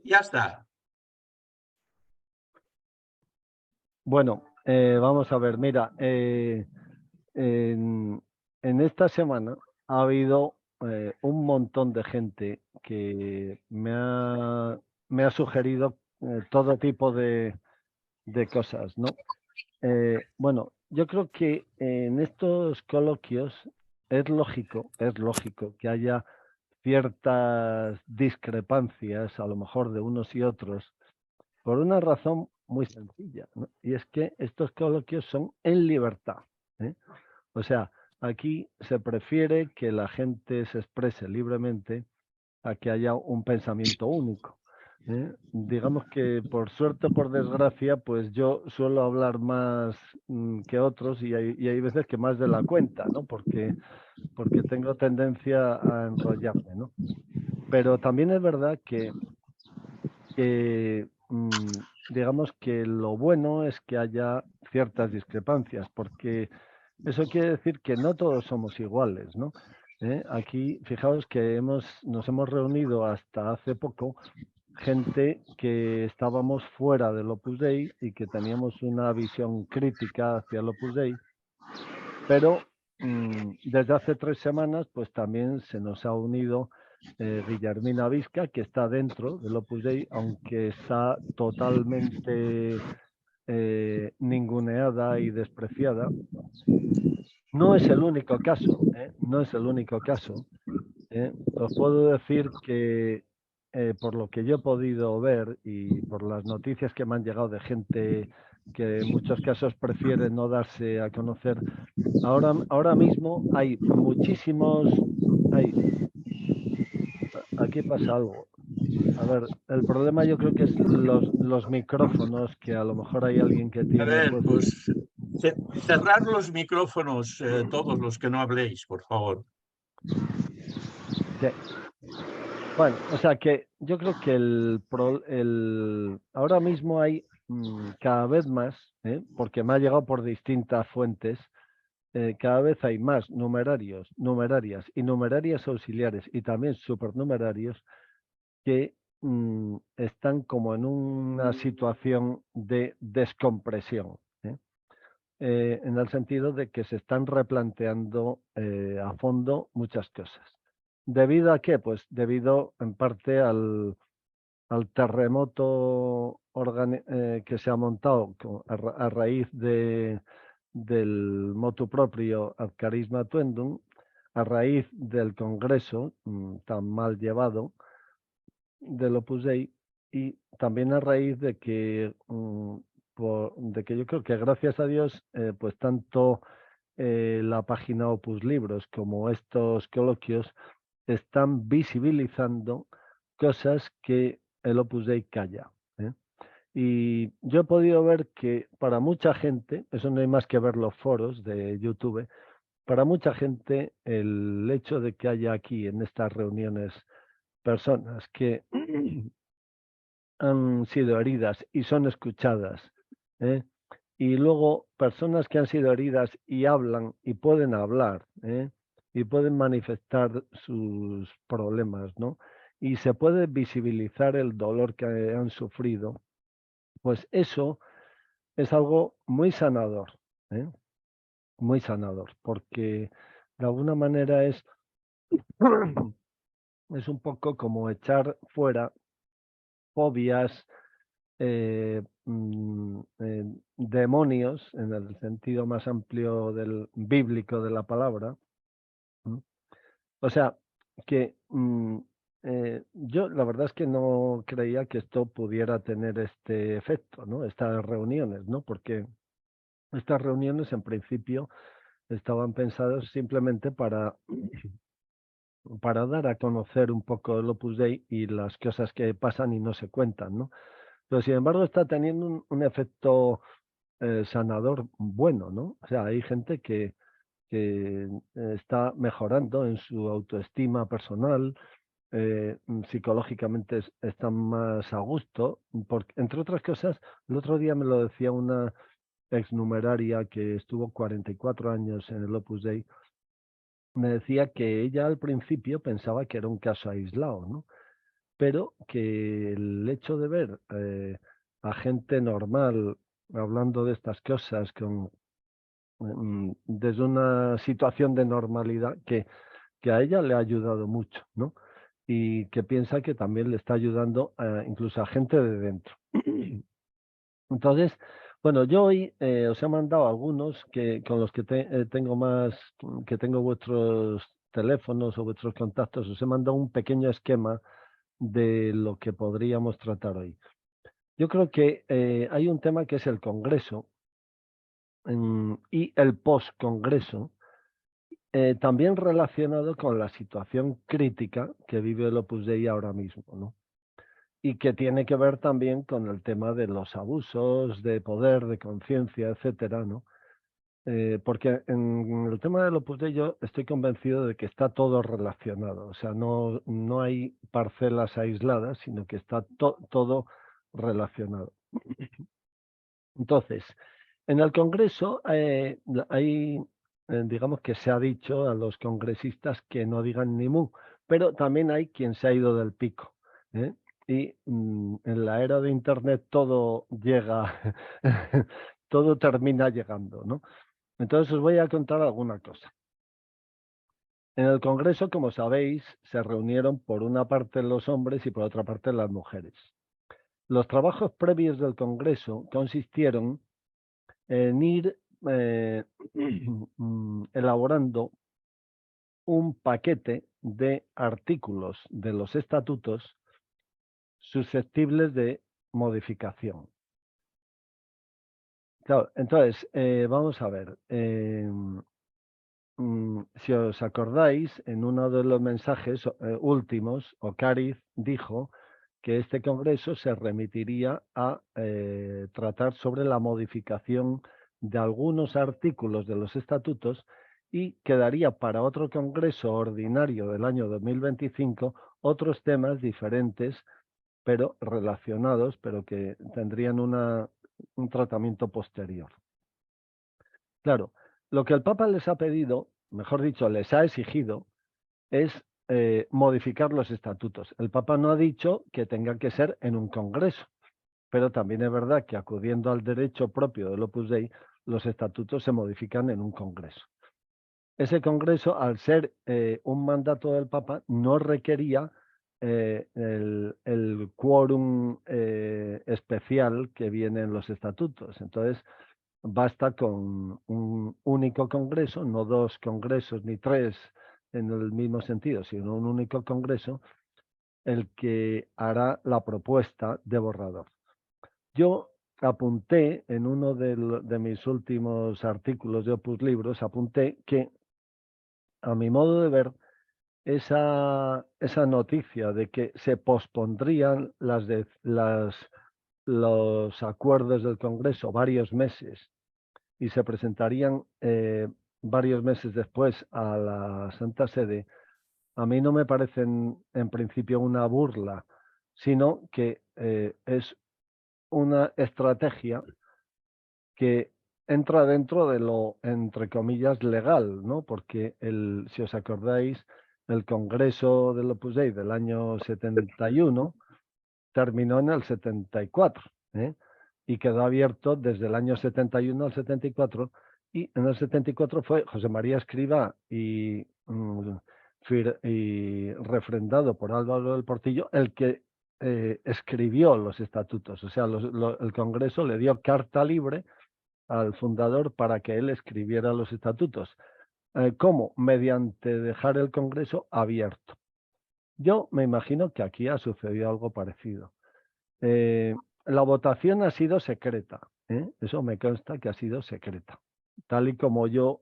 Ya está. Bueno, vamos a ver, mira, en esta semana ha habido un montón de gente que me ha sugerido todo tipo de cosas, ¿no? Bueno, yo creo que en estos coloquios es lógico que haya ciertas discrepancias, a lo mejor de unos y otros, por una razón muy sencilla, ¿no? Y es que estos coloquios son en libertad, ¿eh? O sea, aquí se prefiere que la gente se exprese libremente a que haya un pensamiento único, ¿eh? Digamos que por suerte o por desgracia, pues yo suelo hablar más que otros y hay veces que más de la cuenta, ¿no? Porque tengo tendencia a enrollarme, ¿no? Pero también es verdad que digamos que lo bueno es que haya ciertas discrepancias, porque eso quiere decir que no todos somos iguales, ¿no? Aquí, fijaos que nos hemos reunido hasta hace poco gente que estábamos fuera del Opus Dei y que teníamos una visión crítica hacia el Opus Dei, pero desde hace 3 semanas, pues también se nos ha unido Guillermina Vizca, que está dentro del Opus Dei, aunque está totalmente ninguneada y despreciada. No es el único caso, no es el único caso. Os puedo decir que por lo que yo he podido ver y por las noticias que me han llegado de gente que en muchos casos prefiere no darse a conocer, ahora mismo hay muchísimos, hay, aquí pasa algo. A ver, el problema yo creo que es los micrófonos, que a lo mejor hay alguien que A tiene, ver, pues, pues cerrar los micrófonos, todos los que no habléis, por favor. sí. Bueno, o sea que yo creo que ahora mismo hay cada vez más, porque me ha llegado por distintas fuentes, cada vez hay más numerarios, numerarias y numerarias auxiliares y también supernumerarios que están como en una situación de descompresión, en el sentido de que se están replanteando a fondo muchas cosas. ¿Debido a qué? Pues debido en parte al terremoto que se ha montado a raíz del motu propio ad carisma tuendum, a raíz del Congreso tan mal llevado del Opus Dei y también a raíz de que yo creo que gracias a Dios, pues tanto la página Opus Libros como estos coloquios están visibilizando cosas que el Opus Dei calla, ¿eh? Y yo he podido ver que para mucha gente, eso no hay más que ver los foros de YouTube, para mucha gente el hecho de que haya aquí en estas reuniones personas que han sido heridas y son escuchadas, ¿eh? Y luego personas que han sido heridas y hablan y pueden hablar, y pueden manifestar sus problemas, ¿no? Y se puede visibilizar el dolor que han sufrido, pues eso es algo muy sanador, ¿eh? Muy sanador, porque de alguna manera es un poco como echar fuera fobias, demonios, en el sentido más amplio del bíblico de la palabra. ¿M? O sea, que yo la verdad es que no creía que esto pudiera tener este efecto, ¿no? Estas reuniones, ¿no? Porque estas reuniones en principio estaban pensadas simplemente para dar a conocer un poco el Opus Dei y las cosas que pasan y no se cuentan, ¿no? Pero sin embargo está teniendo un efecto sanador bueno, ¿no? O sea, hay gente que está mejorando en su autoestima personal, psicológicamente están más a gusto, porque, entre otras cosas, el otro día me lo decía una exnumeraria que estuvo 44 años en el Opus Dei, me decía que ella al principio pensaba que era un caso aislado, ¿no? pero que el hecho de ver a gente normal hablando de estas cosas desde una situación de normalidad que a ella le ha ayudado mucho, ¿no? Y que piensa que también le está ayudando incluso a gente de dentro. Entonces, bueno, yo hoy os he mandado algunos con los que tengo que tengo vuestros teléfonos o vuestros contactos, os he mandado un pequeño esquema de lo que podríamos tratar hoy. Yo creo que hay un tema que es el Congreso y el post-Congreso, también relacionado con la situación crítica que vive el Opus Dei ahora mismo, ¿no? Y que tiene que ver también con el tema de los abusos de poder, de conciencia, etcétera, ¿no? Porque en el tema del Opus Dei yo estoy convencido de que está todo relacionado, o sea, no hay parcelas aisladas, sino que está todo relacionado. Entonces, en el Congreso hay, digamos que se ha dicho a los congresistas que no digan ni mu, pero también hay quien se ha ido del pico, ¿eh? Y en la era de Internet todo llega, todo termina llegando, ¿no? Entonces os voy a contar alguna cosa. En el Congreso, como sabéis, se reunieron por una parte los hombres y por otra parte las mujeres. Los trabajos previos del Congreso consistieron en ir elaborando un paquete de artículos de los estatutos susceptibles de modificación. Claro, entonces, vamos a ver. Si os acordáis, en uno de los mensajes últimos, Ocariz dijo que este congreso se remitiría a tratar sobre la modificación de algunos artículos de los estatutos y quedaría para otro congreso ordinario del año 2025 otros temas diferentes, pero relacionados, pero que tendrían un tratamiento posterior. Claro, lo que el Papa les ha pedido, mejor dicho, les ha exigido, es modificar los estatutos. El Papa no ha dicho que tenga que ser en un congreso, pero también es verdad que acudiendo al derecho propio del Opus Dei, los estatutos se modifican en un congreso. Ese congreso, al ser un mandato del Papa, no requería el quórum especial que viene en los estatutos. Entonces, basta con un único congreso, no dos congresos ni tres en el mismo sentido, sino un único congreso, el que hará la propuesta de borrador. Yo apunté en uno de mis últimos artículos de Opus Libros, apunté que, a mi modo de ver, esa noticia de que se pospondrían los acuerdos del Congreso varios meses y se presentarían varios meses después a la Santa Sede, a mí no me parecen en principio una burla, sino que es una estrategia que entra dentro de lo, entre comillas, legal, ¿no? Porque si os acordáis, el Congreso del Opus Dei del año 71 terminó en el 74, ¿eh? Y quedó abierto desde el año 71 al 74, y en el 74 fue José María Escrivá y refrendado por Álvaro del Portillo el que escribió los estatutos. O sea, el Congreso le dio carta libre al fundador para que él escribiera los estatutos. ¿Cómo? Mediante dejar el Congreso abierto. Yo me imagino que aquí ha sucedido algo parecido. La votación ha sido secreta, ¿eh? Eso me consta que ha sido secreta, tal y como yo,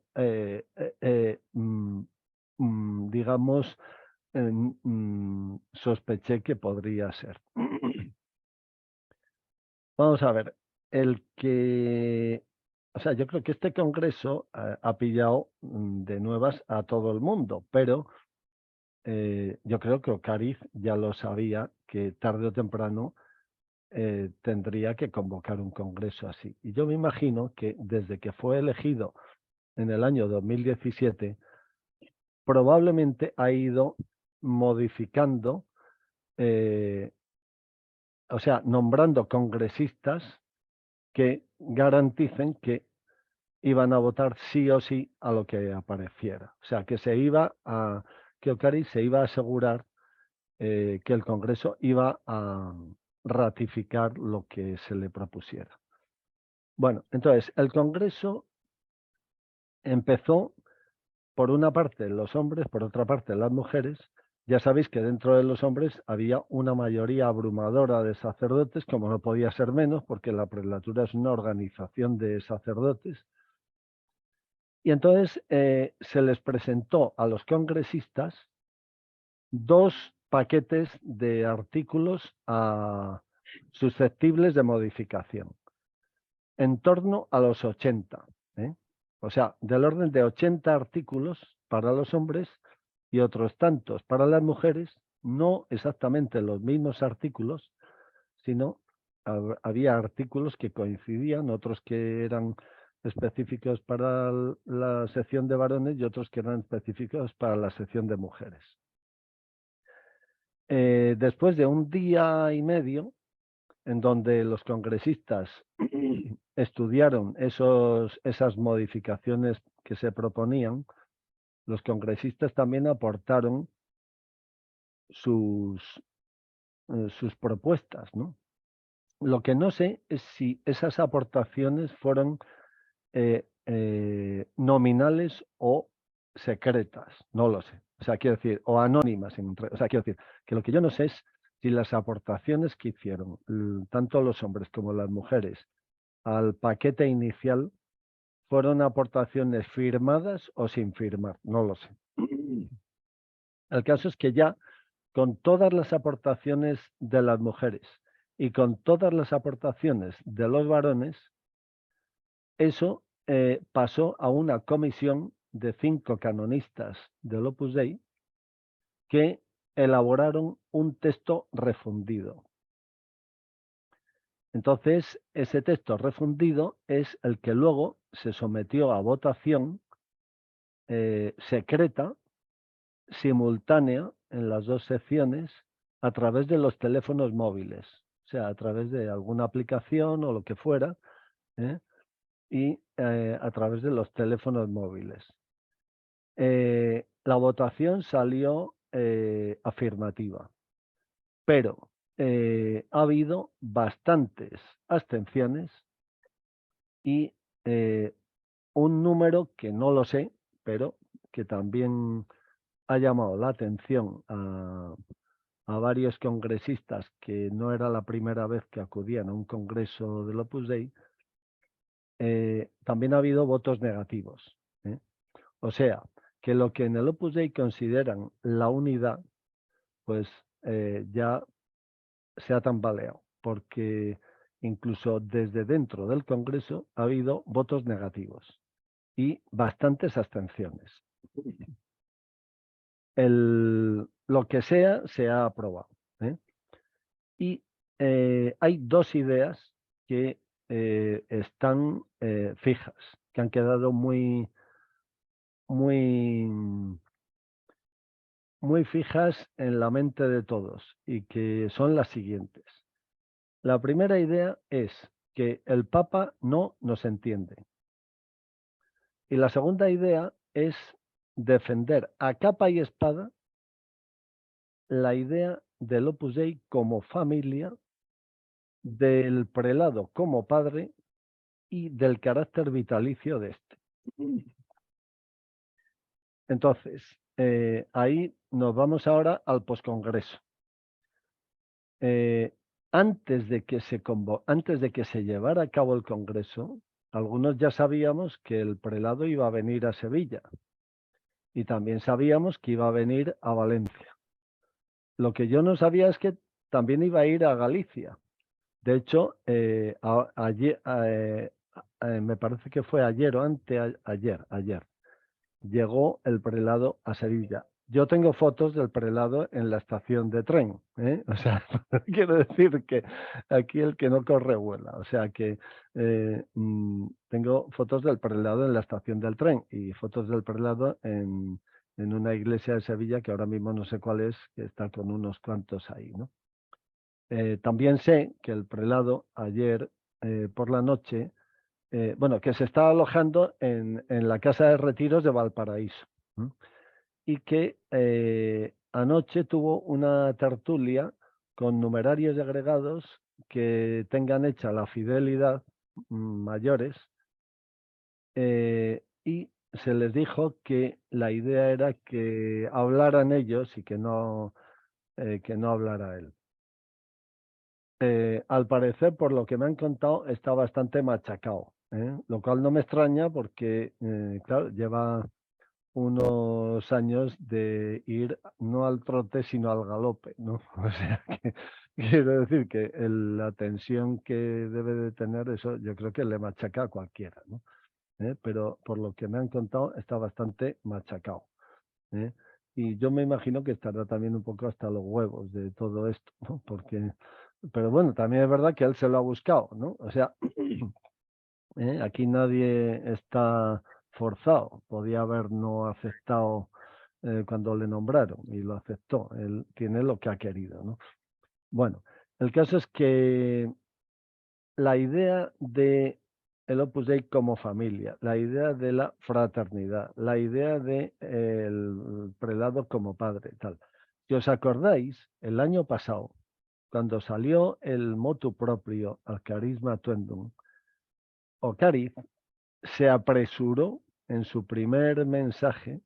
digamos, sospeché que podría ser. Vamos a ver, o sea, yo creo que este congreso ha pillado de nuevas a todo el mundo, pero yo creo que Ocariz ya lo sabía, que tarde o temprano tendría que convocar un congreso así. Y yo me imagino que desde que fue elegido en el año 2017, probablemente ha ido modificando o sea, nombrando congresistas que garanticen que iban a votar sí o sí a lo que apareciera. O sea, que que Ocariz se iba a asegurar que el Congreso iba a ratificar lo que se le propusiera. Bueno, entonces el Congreso empezó, por una parte los hombres, por otra parte las mujeres. Ya sabéis que dentro de los hombres había una mayoría abrumadora de sacerdotes, como no podía ser menos, porque la prelatura es una organización de sacerdotes. Y entonces se les presentó a los congresistas 2 paquetes de artículos susceptibles de modificación, en torno a los 80. O sea, del orden de 80 artículos para los hombres y otros tantos para las mujeres, no exactamente los mismos artículos, sino había artículos que coincidían, otros que eran específicos para la sección de varones y otros que eran específicos para la sección de mujeres. Después de un día y medio, en donde los congresistas estudiaron esas modificaciones que se proponían, los congresistas también aportaron sus propuestas, ¿no? Lo que no sé es si esas aportaciones fueron nominales o secretas, no lo sé. O sea, quiero decir, o anónimas. O sea, quiero decir, que lo que yo no sé es si las aportaciones que hicieron tanto los hombres como las mujeres al paquete inicial fueron aportaciones firmadas o sin firmar, no lo sé. El caso es que ya con todas las aportaciones de las mujeres y con todas las aportaciones de los varones, eso pasó a una comisión de 5 canonistas del Opus Dei que elaboraron un texto refundido. Entonces, ese texto refundido es el que luego se sometió a votación secreta, simultánea, en las 2 secciones, a través de los teléfonos móviles, o sea, a través de alguna aplicación o lo que fuera, y a través de los teléfonos móviles. La votación salió afirmativa, pero ha habido bastantes abstenciones y un número que no lo sé, pero que también ha llamado la atención a varios congresistas, que no era la primera vez que acudían a un congreso del Opus Dei. También ha habido votos negativos. O sea, que lo que en el Opus Dei consideran la unidad, pues ya se ha tambaleado, porque incluso desde dentro del Congreso ha habido votos negativos y bastantes abstenciones. Lo que sea, se ha aprobado. Y hay 2 ideas que están fijas, que han quedado muy fijas en la mente de todos, y que son las siguientes. La primera idea es que el Papa no nos entiende. Y la segunda idea es defender a capa y espada la idea del Opus Dei como familia, del prelado como padre y del carácter vitalicio de este. Entonces, ahí nos vamos ahora al poscongreso. Antes de que se llevara a cabo el congreso, algunos ya sabíamos que el prelado iba a venir a Sevilla y también sabíamos que iba a venir a Valencia. Lo que yo no sabía es que también iba a ir a Galicia. De hecho, ayer, me parece que fue ayer o ayer, llegó el prelado a Sevilla. Yo tengo fotos del prelado en la estación de tren, o sea, quiero decir que aquí el que no corre vuela. O sea que tengo fotos del prelado en la estación del tren y fotos del prelado en en una iglesia de Sevilla que ahora mismo no sé cuál es, que está con unos cuantos ahí, ¿no? También sé que el prelado ayer por la noche, bueno, que se está alojando en la casa de retiros de Valparaíso, ¿no? Y que anoche tuvo una tertulia con numerarios y agregados que tengan hecha la fidelidad mayores, y se les dijo que la idea era que hablaran ellos y que no hablara él. Al parecer, por lo que me han contado, está bastante machacado, lo cual no me extraña porque, claro, lleva unos años de ir no al trote, sino al galope, ¿no? O sea, que quiero decir que la tensión que debe de tener eso, yo creo que le machaca a cualquiera, ¿no? Pero por lo que me han contado, está bastante machacado, ¿eh? Y yo me imagino que estará también un poco hasta los huevos de todo esto, ¿no? Porque, pero bueno, también es verdad que él se lo ha buscado, ¿no? O sea, aquí nadie está forzado, podía haber no aceptado cuando le nombraron y lo aceptó, él tiene lo que ha querido, ¿no? Bueno, el caso es que la idea de el Opus Dei como familia, la idea de la fraternidad, la idea de el prelado como padre, tal. Si os acordáis, el año pasado, cuando salió el motu proprio al Carisma Tuendum, Ocariz se apresuró en su primer mensaje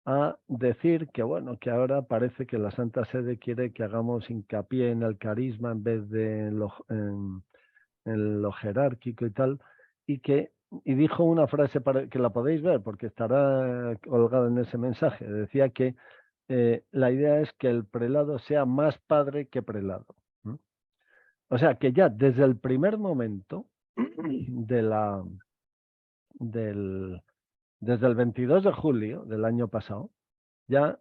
a decir que, bueno, que ahora parece que la Santa Sede quiere que hagamos hincapié en el carisma en vez de en lo jerárquico y tal, y dijo una frase que la podéis ver porque estará colgada en ese mensaje. Decía que la idea es que el prelado sea más padre que prelado, ¿no? O sea que ya desde el primer momento de desde el 22 de julio del año pasado, ya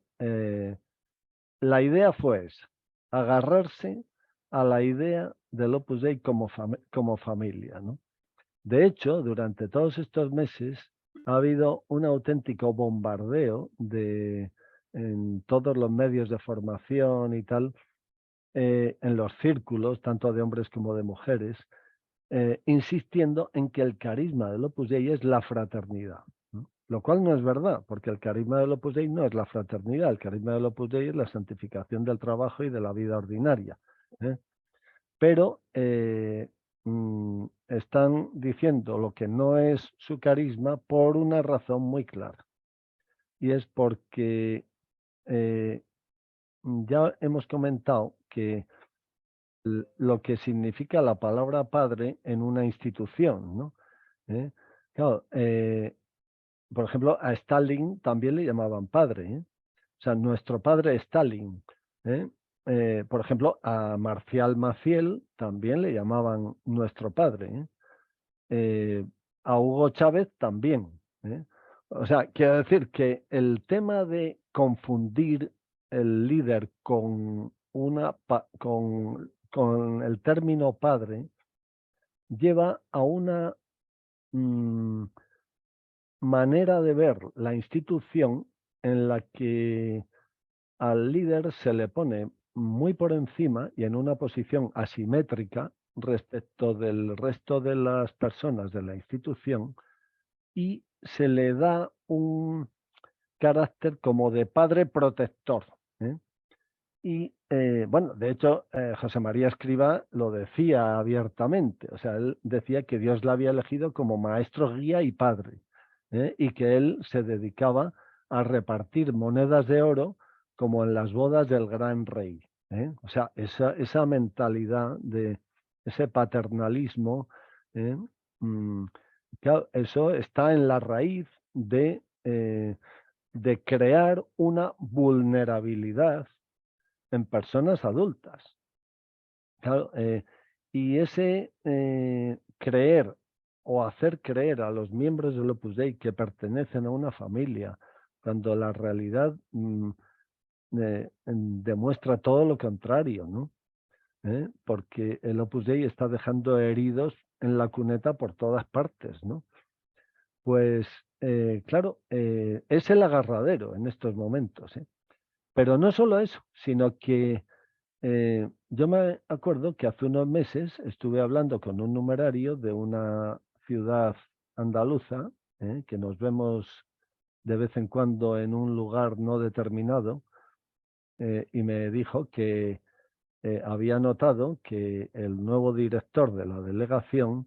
la idea fue esa, agarrarse a la idea del Opus Dei como familia, ¿no? De hecho, durante todos estos meses ha habido un auténtico bombardeo en todos los medios de formación y tal, en los círculos, tanto de hombres como de mujeres, insistiendo en que el carisma del Opus Dei es la fraternidad, ¿no? Lo cual no es verdad, porque el carisma del Opus Dei no es la fraternidad, el carisma del Opus Dei es la santificación del trabajo y de la vida ordinaria, ¿eh? Pero están diciendo lo que no es su carisma por una razón muy clara, y es porque ya hemos comentado que lo que significa la palabra padre en una institución, ¿no? Claro, por ejemplo, a Stalin también le llamaban padre, ¿eh? O sea, nuestro padre Stalin, ¿eh? Por ejemplo, a Marcial Maciel también le llamaban nuestro padre, ¿eh? A Hugo Chávez también, ¿eh? O sea, quiero decir que el tema de confundir el líder con el término padre lleva a una manera de ver la institución en la que al líder se le pone muy por encima y en una posición asimétrica respecto del resto de las personas de la institución, y se le da un carácter como de padre protector, ¿eh? Y bueno, de hecho, José María Escrivá lo decía abiertamente, o sea, él decía que Dios la había elegido como maestro, guía y padre, y que él se dedicaba a repartir monedas de oro como en las bodas del gran rey, ¿eh? O sea, esa mentalidad de ese paternalismo, ¿eh? Mm, claro, eso está en la raíz de crear una vulnerabilidad en personas adultas. Claro, y ese creer o hacer creer a los miembros del Opus Dei que pertenecen a una familia, cuando la realidad demuestra todo lo contrario, ¿no? Porque el Opus Dei está dejando heridos en la cuneta por todas partes, ¿no? Pues claro, es el agarradero en estos momentos, ¿eh? Pero no solo eso, sino que yo me acuerdo que hace unos meses estuve hablando con un numerario de una ciudad andaluza, que nos vemos de vez en cuando en un lugar no determinado, y me dijo que había notado que el nuevo director de la delegación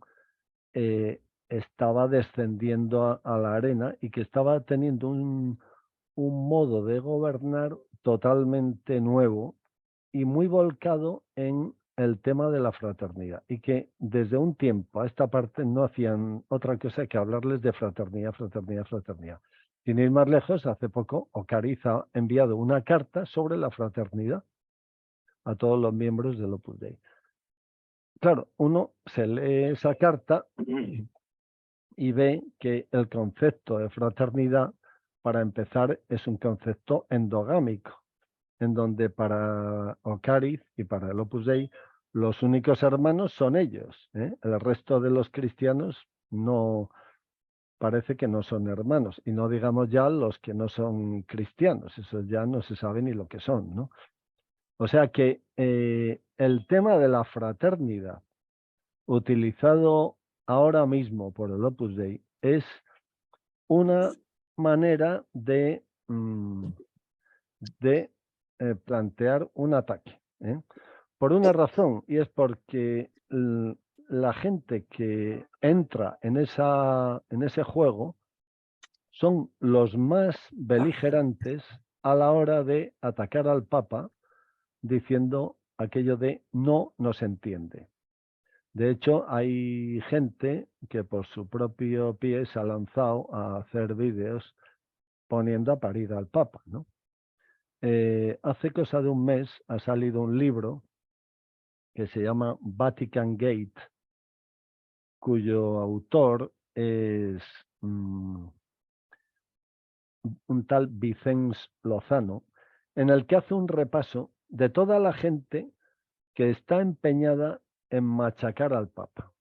estaba descendiendo a la arena y que estaba teniendo un modo de gobernar totalmente nuevo y muy volcado en el tema de la fraternidad y que desde un tiempo a esta parte no hacían otra cosa que hablarles de fraternidad, fraternidad, fraternidad. Sin ir más lejos, hace poco Ocariz ha enviado una carta sobre la fraternidad a todos los miembros del Opus Dei. Claro, uno se lee esa carta y ve que el concepto de fraternidad, para empezar, es un concepto endogámico, en donde para Ocariz y para el Opus Dei los únicos hermanos son ellos, ¿eh? El resto de los cristianos no parece que no son hermanos, y no digamos ya los que no son cristianos, eso ya no se sabe ni lo que son, ¿no? O sea que el tema de la fraternidad utilizado ahora mismo por el Opus Dei es una manera de plantear un ataque, ¿eh? Por una razón, y es porque la gente que entra en ese juego son los más beligerantes a la hora de atacar al Papa diciendo aquello de no nos entiende. De hecho, hay gente que por su propio pie se ha lanzado a hacer vídeos poniendo a parir al Papa, ¿no? Hace cosa de un mes ha salido un libro que se llama Vatican Gate, cuyo autor es un tal Vicens Lozano, en el que hace un repaso de toda la gente que está empeñada en machacar al Papa.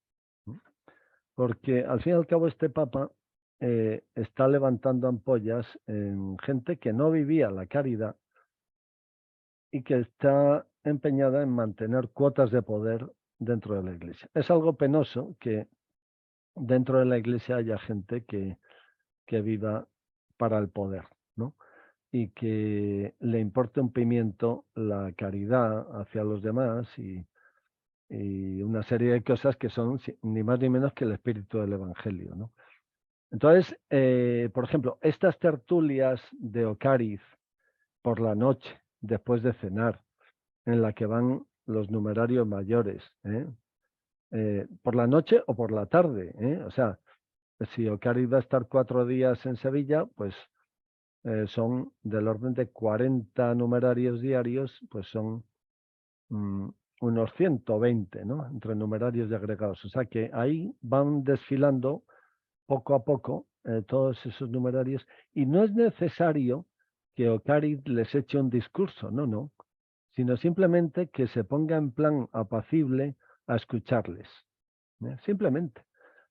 Porque al fin y al cabo este Papa está levantando ampollas en gente que no vivía la caridad y que está empeñada en mantener cuotas de poder dentro de la Iglesia. Es algo penoso que dentro de la Iglesia haya gente que viva para el poder, ¿no? Y que le importe un pimiento la caridad hacia los demás y una serie de cosas que son ni más ni menos que el espíritu del Evangelio, ¿no? Entonces, por ejemplo, estas tertulias de Ocariz por la noche, después de cenar, en la que van los numerarios mayores, por la noche o por la tarde, o sea, si Ocariz va a estar 4 días en Sevilla, pues son del orden de 40 numerarios diarios, pues son unos 120, ¿no? Entre numerarios y agregados. O sea que ahí van desfilando poco a poco todos esos numerarios y no es necesario que Ocariz les eche un discurso, no, sino simplemente que se ponga en plan apacible a escucharles, simplemente.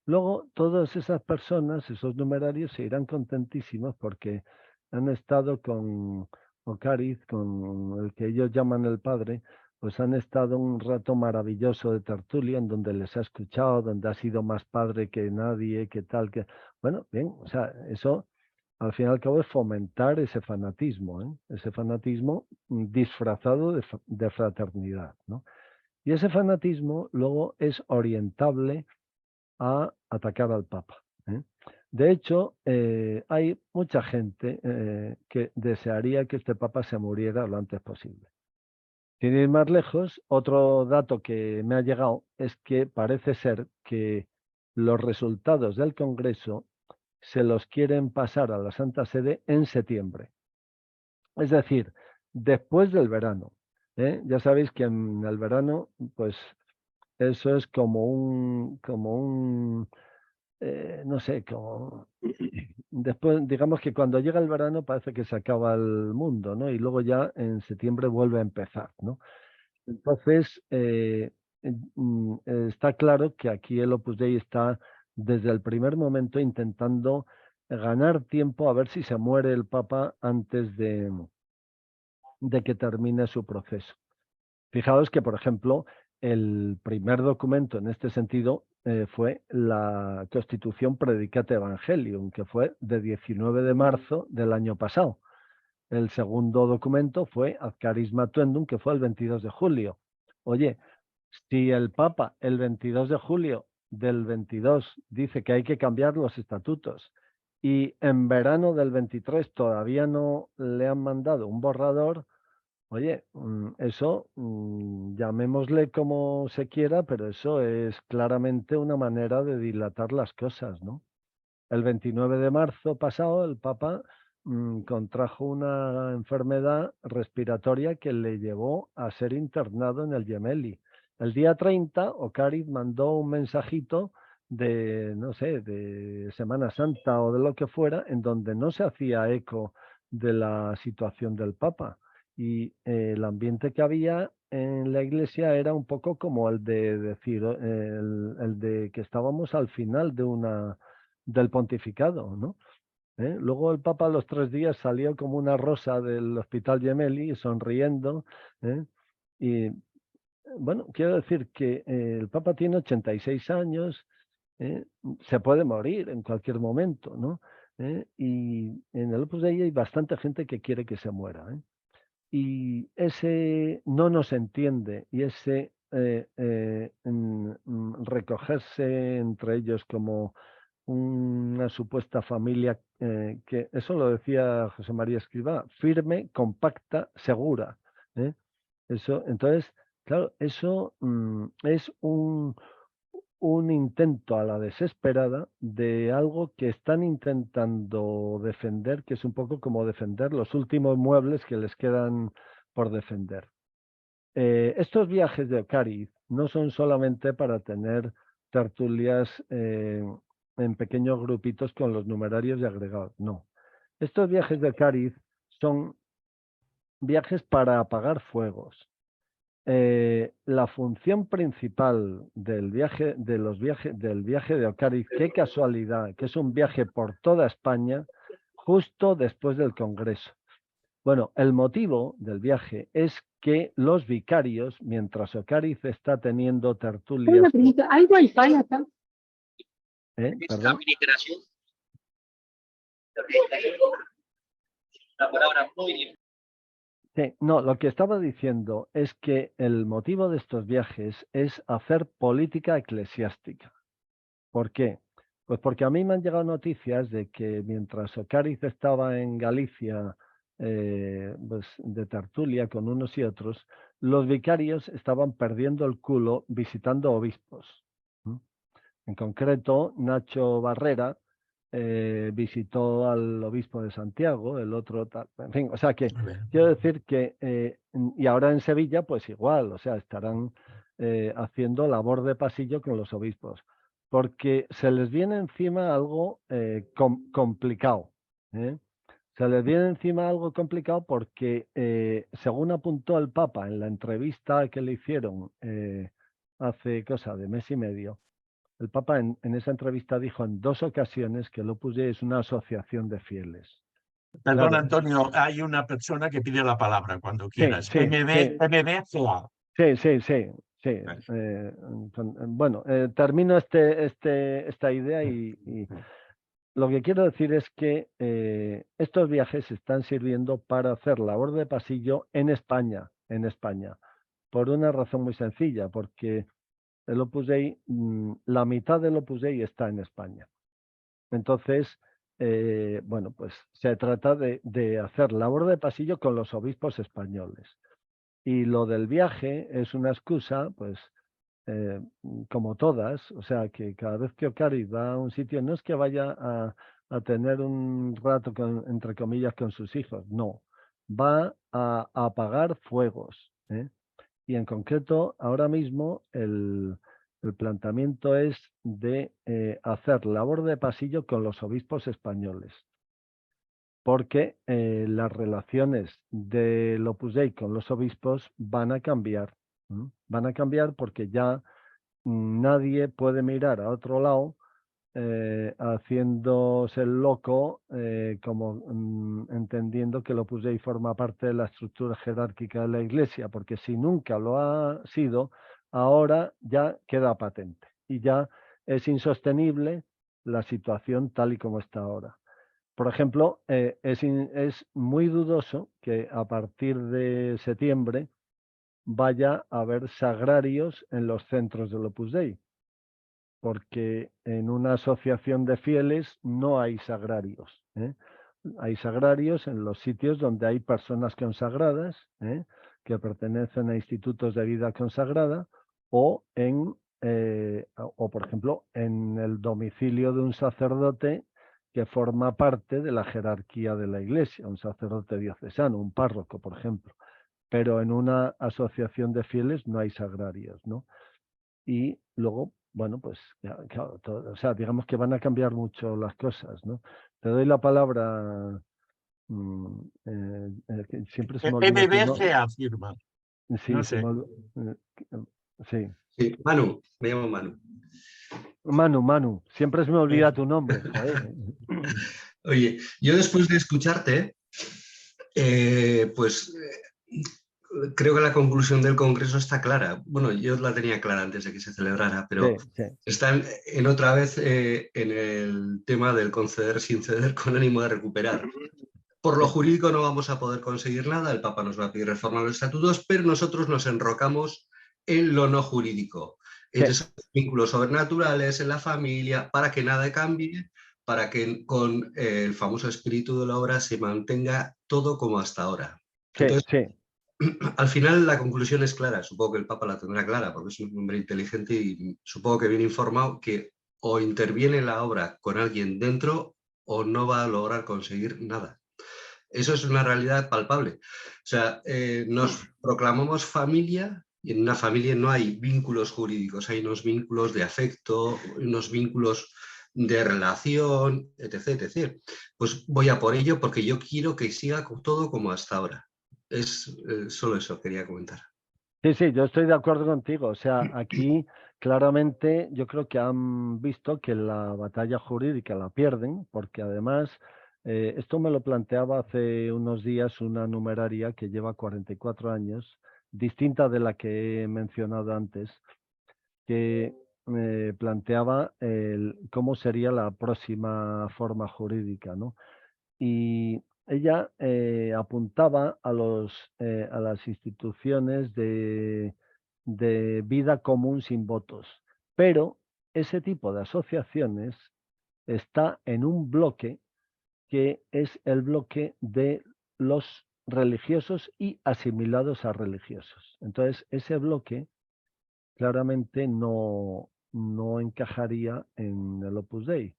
Luego todas esas personas, esos numerarios, se irán contentísimos porque han estado con Ocariz, con el que ellos llaman el Padre, pues han estado un rato maravilloso de tertulia en donde les ha escuchado, donde ha sido más padre que nadie, que tal, que... Bueno, bien, o sea, eso al fin y al cabo es fomentar ese fanatismo, ese fanatismo disfrazado de fraternidad, ¿no? Y ese fanatismo luego es orientable a atacar al Papa, ¿eh? De hecho, hay mucha gente que desearía que este Papa se muriera lo antes posible. Sin ir más lejos, otro dato que me ha llegado es que parece ser que los resultados del Congreso se los quieren pasar a la Santa Sede en septiembre. Es decir, después del verano. Ya sabéis que en el verano, pues eso es como un no sé, como después, digamos que cuando llega el verano parece que se acaba el mundo, ¿no? Y luego ya en septiembre vuelve a empezar, ¿no? Entonces, está claro que aquí el Opus Dei está desde el primer momento intentando ganar tiempo a ver si se muere el Papa antes de que termine su proceso. Fijaos que, por ejemplo, el primer documento en este sentido fue la Constitución Predicate Evangelium, que fue de 19 de marzo del año pasado. El segundo documento fue Ad Carisma Tuendum, que fue el 22 de julio. Oye, si el Papa el 22 de julio del 22 dice que hay que cambiar los estatutos y en verano del 23 todavía no le han mandado un borrador, oye, eso llamémosle como se quiera, pero eso es claramente una manera de dilatar las cosas, ¿no? El 29 de marzo pasado el Papa contrajo una enfermedad respiratoria que le llevó a ser internado en el Gemelli. El día 30, Ocariz mandó un mensajito de, no sé, de Semana Santa o de lo que fuera, en donde no se hacía eco de la situación del Papa. Y el ambiente que había en la iglesia era un poco como el de decir, el de que estábamos al final del pontificado, ¿no? Luego el Papa a los 3 días salió como una rosa del Hospital Gemelli, sonriendo, ¿eh? Y bueno, quiero decir que el Papa tiene 86 años, se puede morir en cualquier momento, ¿no? Y en el Opus Dei hay bastante gente que quiere que se muera, ¿eh? Y ese no nos entiende y ese recogerse entre ellos como una supuesta familia que, eso lo decía José María Escrivá, firme, compacta, segura. Eso, entonces, claro, eso es un intento a la desesperada de algo que están intentando defender, que es un poco como defender los últimos muebles que les quedan por defender. Estos viajes de Ocariz no son solamente para tener tertulias en pequeños grupitos con los numerarios y agregados, no. Estos viajes de Ocariz son viajes para apagar fuegos. La función principal del viaje de Ocariz, qué casualidad, que es un viaje por toda España, justo después del Congreso. Bueno, el motivo del viaje es que los vicarios, mientras Ocariz está teniendo tertulias... ¿Hay wifi acá? ¿Perdón? La palabra muy... Sí, no, lo que estaba diciendo es que el motivo de estos viajes es hacer política eclesiástica. ¿Por qué? Pues porque a mí me han llegado noticias de que mientras Ocariz estaba en Galicia pues de tertulia con unos y otros, los vicarios estaban perdiendo el culo visitando obispos. En concreto, Nacho Barrera visitó al obispo de Santiago, el otro tal, en fin, o sea que quiero decir que, y ahora en Sevilla, pues igual, o sea, estarán haciendo labor de pasillo con los obispos, porque se les viene encima algo complicado. Se les viene encima algo complicado porque, según apuntó el Papa en la entrevista que le hicieron hace cosa de mes y medio, el Papa en esa entrevista dijo en 2 ocasiones que el Opus Dei es una asociación de fieles. Perdón, Claro. Antonio, hay una persona que pide la palabra cuando quieras. Sí. MB. Sí. Bueno, termino esta idea y lo que quiero decir es que estos viajes están sirviendo para hacer labor de pasillo en España, por una razón muy sencilla, porque el Opus Dei, la mitad del Opus Dei está en España. Entonces, bueno, pues se trata de hacer labor de pasillo con los obispos españoles. Y lo del viaje es una excusa, pues, como todas, o sea, que cada vez que Ocariz va a un sitio, no es que vaya a tener un rato, entre comillas, con sus hijos, no, va a apagar fuegos. Y en concreto, ahora mismo el planteamiento es de hacer labor de pasillo con los obispos españoles, porque las relaciones del Opus Dei con los obispos van a cambiar. Van a cambiar porque ya nadie puede mirar a otro lado haciéndose el loco, como entendiendo que el Opus Dei forma parte de la estructura jerárquica de la Iglesia, porque si nunca lo ha sido, ahora ya queda patente y ya es insostenible la situación tal y como está ahora. Por ejemplo, es muy dudoso que a partir de septiembre vaya a haber sagrarios en los centros del Opus Dei, porque en una asociación de fieles no hay sagrarios. Hay sagrarios en los sitios donde hay personas consagradas, que pertenecen a institutos de vida consagrada, o por ejemplo, en el domicilio de un sacerdote que forma parte de la jerarquía de la Iglesia, un sacerdote diocesano, un párroco, por ejemplo. Pero en una asociación de fieles no hay sagrarios, ¿no? Y luego, bueno, pues, claro, o sea, digamos que van a cambiar mucho las cosas, ¿no? Te doy la palabra, que siempre se me olvida tu MBC nombre. afirma. Sí, No se sé. me olvida. Sí. Sí, Manu, me llamo Manu. Manu, siempre se me olvida tu nombre, joder. Oye, yo después de escucharte, pues creo que la conclusión del Congreso está clara. Bueno, yo la tenía clara antes de que se celebrara, pero Sí, sí. están en otra vez en el tema del conceder sin ceder con ánimo de recuperar. Por lo jurídico no vamos a poder conseguir nada, el Papa nos va a pedir reformar los estatutos, pero nosotros nos enrocamos en lo no jurídico, en esos vínculos sobrenaturales, en la familia, para que nada cambie, para que con el famoso espíritu de la obra se mantenga todo como hasta ahora. Entonces, al final la conclusión es clara, supongo que el Papa la tendrá clara, porque es un hombre inteligente y supongo que bien informado, que o interviene la obra con alguien dentro o no va a lograr conseguir nada. Eso es una realidad palpable. O sea, nos proclamamos familia y en una familia no hay vínculos jurídicos, hay unos vínculos de afecto, unos vínculos de relación, etc, etc. Pues voy a por ello porque yo quiero que siga todo como hasta ahora. Es solo eso quería comentar. Sí, yo estoy de acuerdo contigo. O sea, aquí claramente yo creo que han visto que la batalla jurídica la pierden, porque además, esto me lo planteaba hace unos días una numeraria que lleva 44 años, distinta de la que he mencionado antes, que planteaba cómo sería la próxima forma jurídica, ¿no? Y ella apuntaba a las instituciones de vida común sin votos, pero ese tipo de asociaciones está en un bloque que es el bloque de los religiosos y asimilados a religiosos. Entonces, ese bloque claramente no encajaría en el Opus Dei.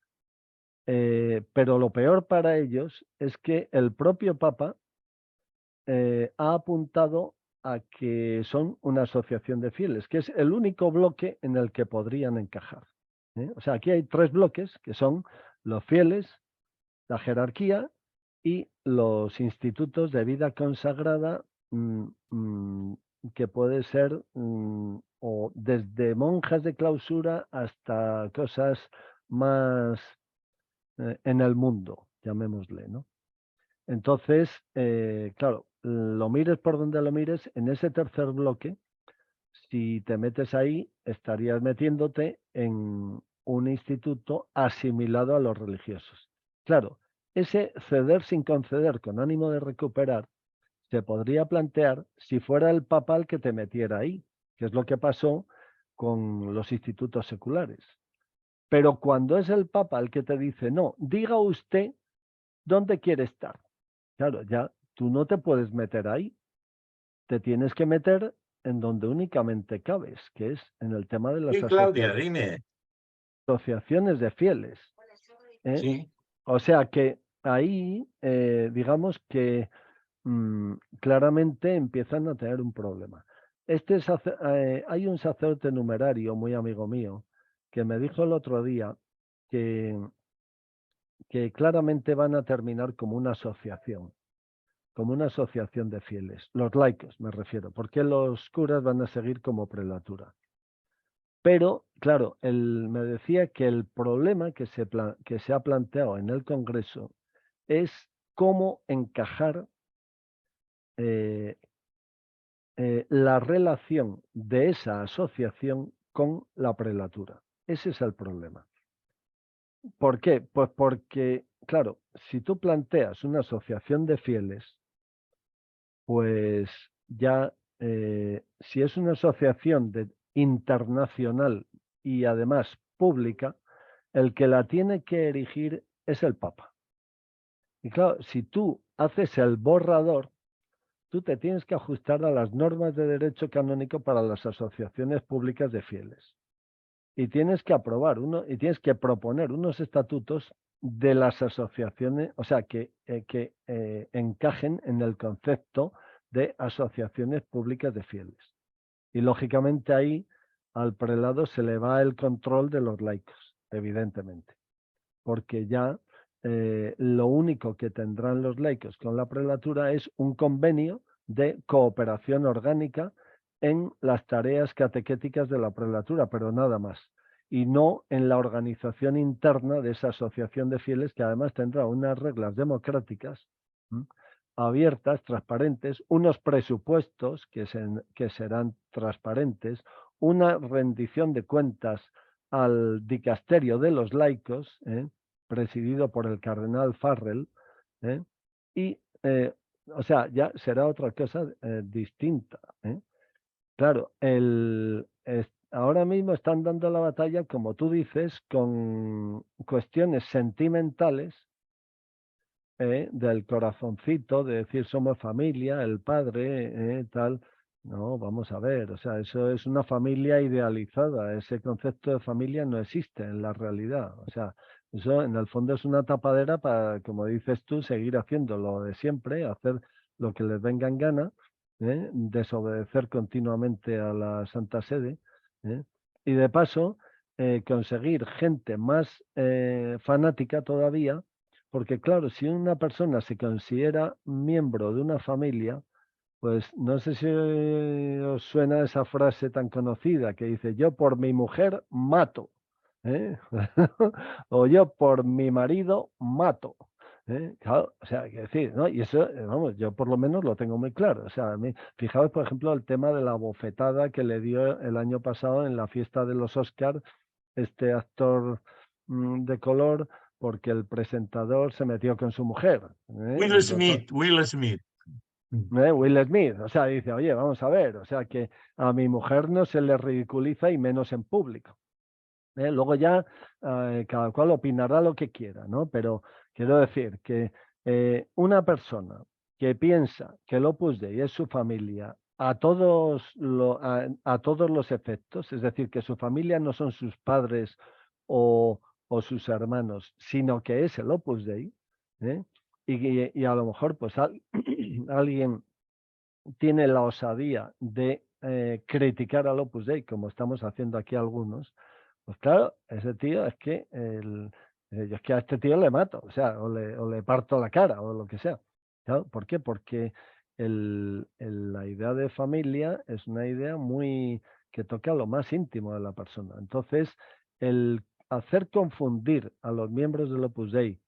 Pero lo peor para ellos es que el propio Papa ha apuntado a que son una asociación de fieles, que es el único bloque en el que podrían encajar. O sea, aquí hay tres bloques, que son los fieles, la jerarquía y los institutos de vida consagrada, que puede ser o desde monjas de clausura hasta cosas más en el mundo, llamémosle, ¿no? Entonces, claro, lo mires por donde lo mires, en ese tercer bloque, si te metes ahí, estarías metiéndote en un instituto asimilado a los religiosos. Claro, ese ceder sin conceder con ánimo de recuperar se podría plantear si fuera el Papa el que te metiera ahí, que es lo que pasó con los institutos seculares. Pero cuando es el Papa el que te dice, no, diga usted dónde quiere estar. Claro, ya tú no te puedes meter ahí. Te tienes que meter en donde únicamente cabes, que es en el tema de las Sí, Claudia, dime. asociaciones de fieles. Sí. O sea que ahí, digamos que claramente empiezan a tener un problema. Hay un sacerdote numerario muy amigo mío que me dijo el otro día que claramente van a terminar como una asociación de fieles, los laicos me refiero, porque los curas van a seguir como prelatura. Pero claro, me decía que el problema que se ha planteado en el Congreso es cómo encajar la relación de esa asociación con la prelatura. Ese es el problema. ¿Por qué? Pues porque, claro, si tú planteas una asociación de fieles, pues ya, si es una asociación internacional y además pública, el que la tiene que erigir es el Papa. Y claro, si tú haces el borrador, tú te tienes que ajustar a las normas de derecho canónico para las asociaciones públicas de fieles. Y tienes que aprobar y tienes que proponer unos estatutos de las asociaciones, o sea, que encajen en el concepto de asociaciones públicas de fieles. Y lógicamente ahí al prelado se le va el control de los laicos, evidentemente, porque ya lo único que tendrán los laicos con la prelatura es un convenio de cooperación orgánica en las tareas catequéticas de la prelatura, pero nada más, y no en la organización interna de esa asociación de fieles, que además tendrá unas reglas democráticas abiertas, transparentes, unos presupuestos que serán transparentes, una rendición de cuentas al dicasterio de los laicos, presidido por el cardenal Farrell, y, o sea, ya será otra cosa distinta. Claro, ahora mismo están dando la batalla, como tú dices, con cuestiones sentimentales, del corazoncito, de decir somos familia, el padre, tal. No, vamos a ver, o sea, eso es una familia idealizada, ese concepto de familia no existe en la realidad, o sea, eso en el fondo es una tapadera para, como dices tú, seguir haciendo lo de siempre, hacer lo que les venga en gana, desobedecer continuamente a la Santa Sede, y de paso conseguir gente más fanática todavía, porque claro, si una persona se considera miembro de una familia, pues no sé si os suena esa frase tan conocida que dice, yo por mi mujer mato, o yo por mi marido mato. Claro, o sea, hay que decir, ¿no? Y eso, vamos, yo por lo menos lo tengo muy claro. O sea, fijaos, por ejemplo, el tema de la bofetada que le dio el año pasado en la fiesta de los Oscars este actor de color, porque el presentador se metió con su mujer. Will Smith, Will Smith. Will Smith, o sea, dice, oye, vamos a ver, o sea, que a mi mujer no se le ridiculiza y menos en público. Luego ya cada cual opinará lo que quiera, ¿no? Pero quiero decir que una persona que piensa que el Opus Dei es su familia a todos los efectos, es decir, que su familia no son sus padres o sus hermanos, sino que es el Opus Dei, y a lo mejor pues alguien tiene la osadía de criticar al Opus Dei, como estamos haciendo aquí algunos, pues claro, ese tío es que yo es que a este tío le mato, o sea, o le parto la cara o lo que sea. ¿Claro? ¿Por qué? Porque la idea de familia es una idea muy que toca lo más íntimo de la persona. Entonces, el hacer confundir a los miembros del Opus Dei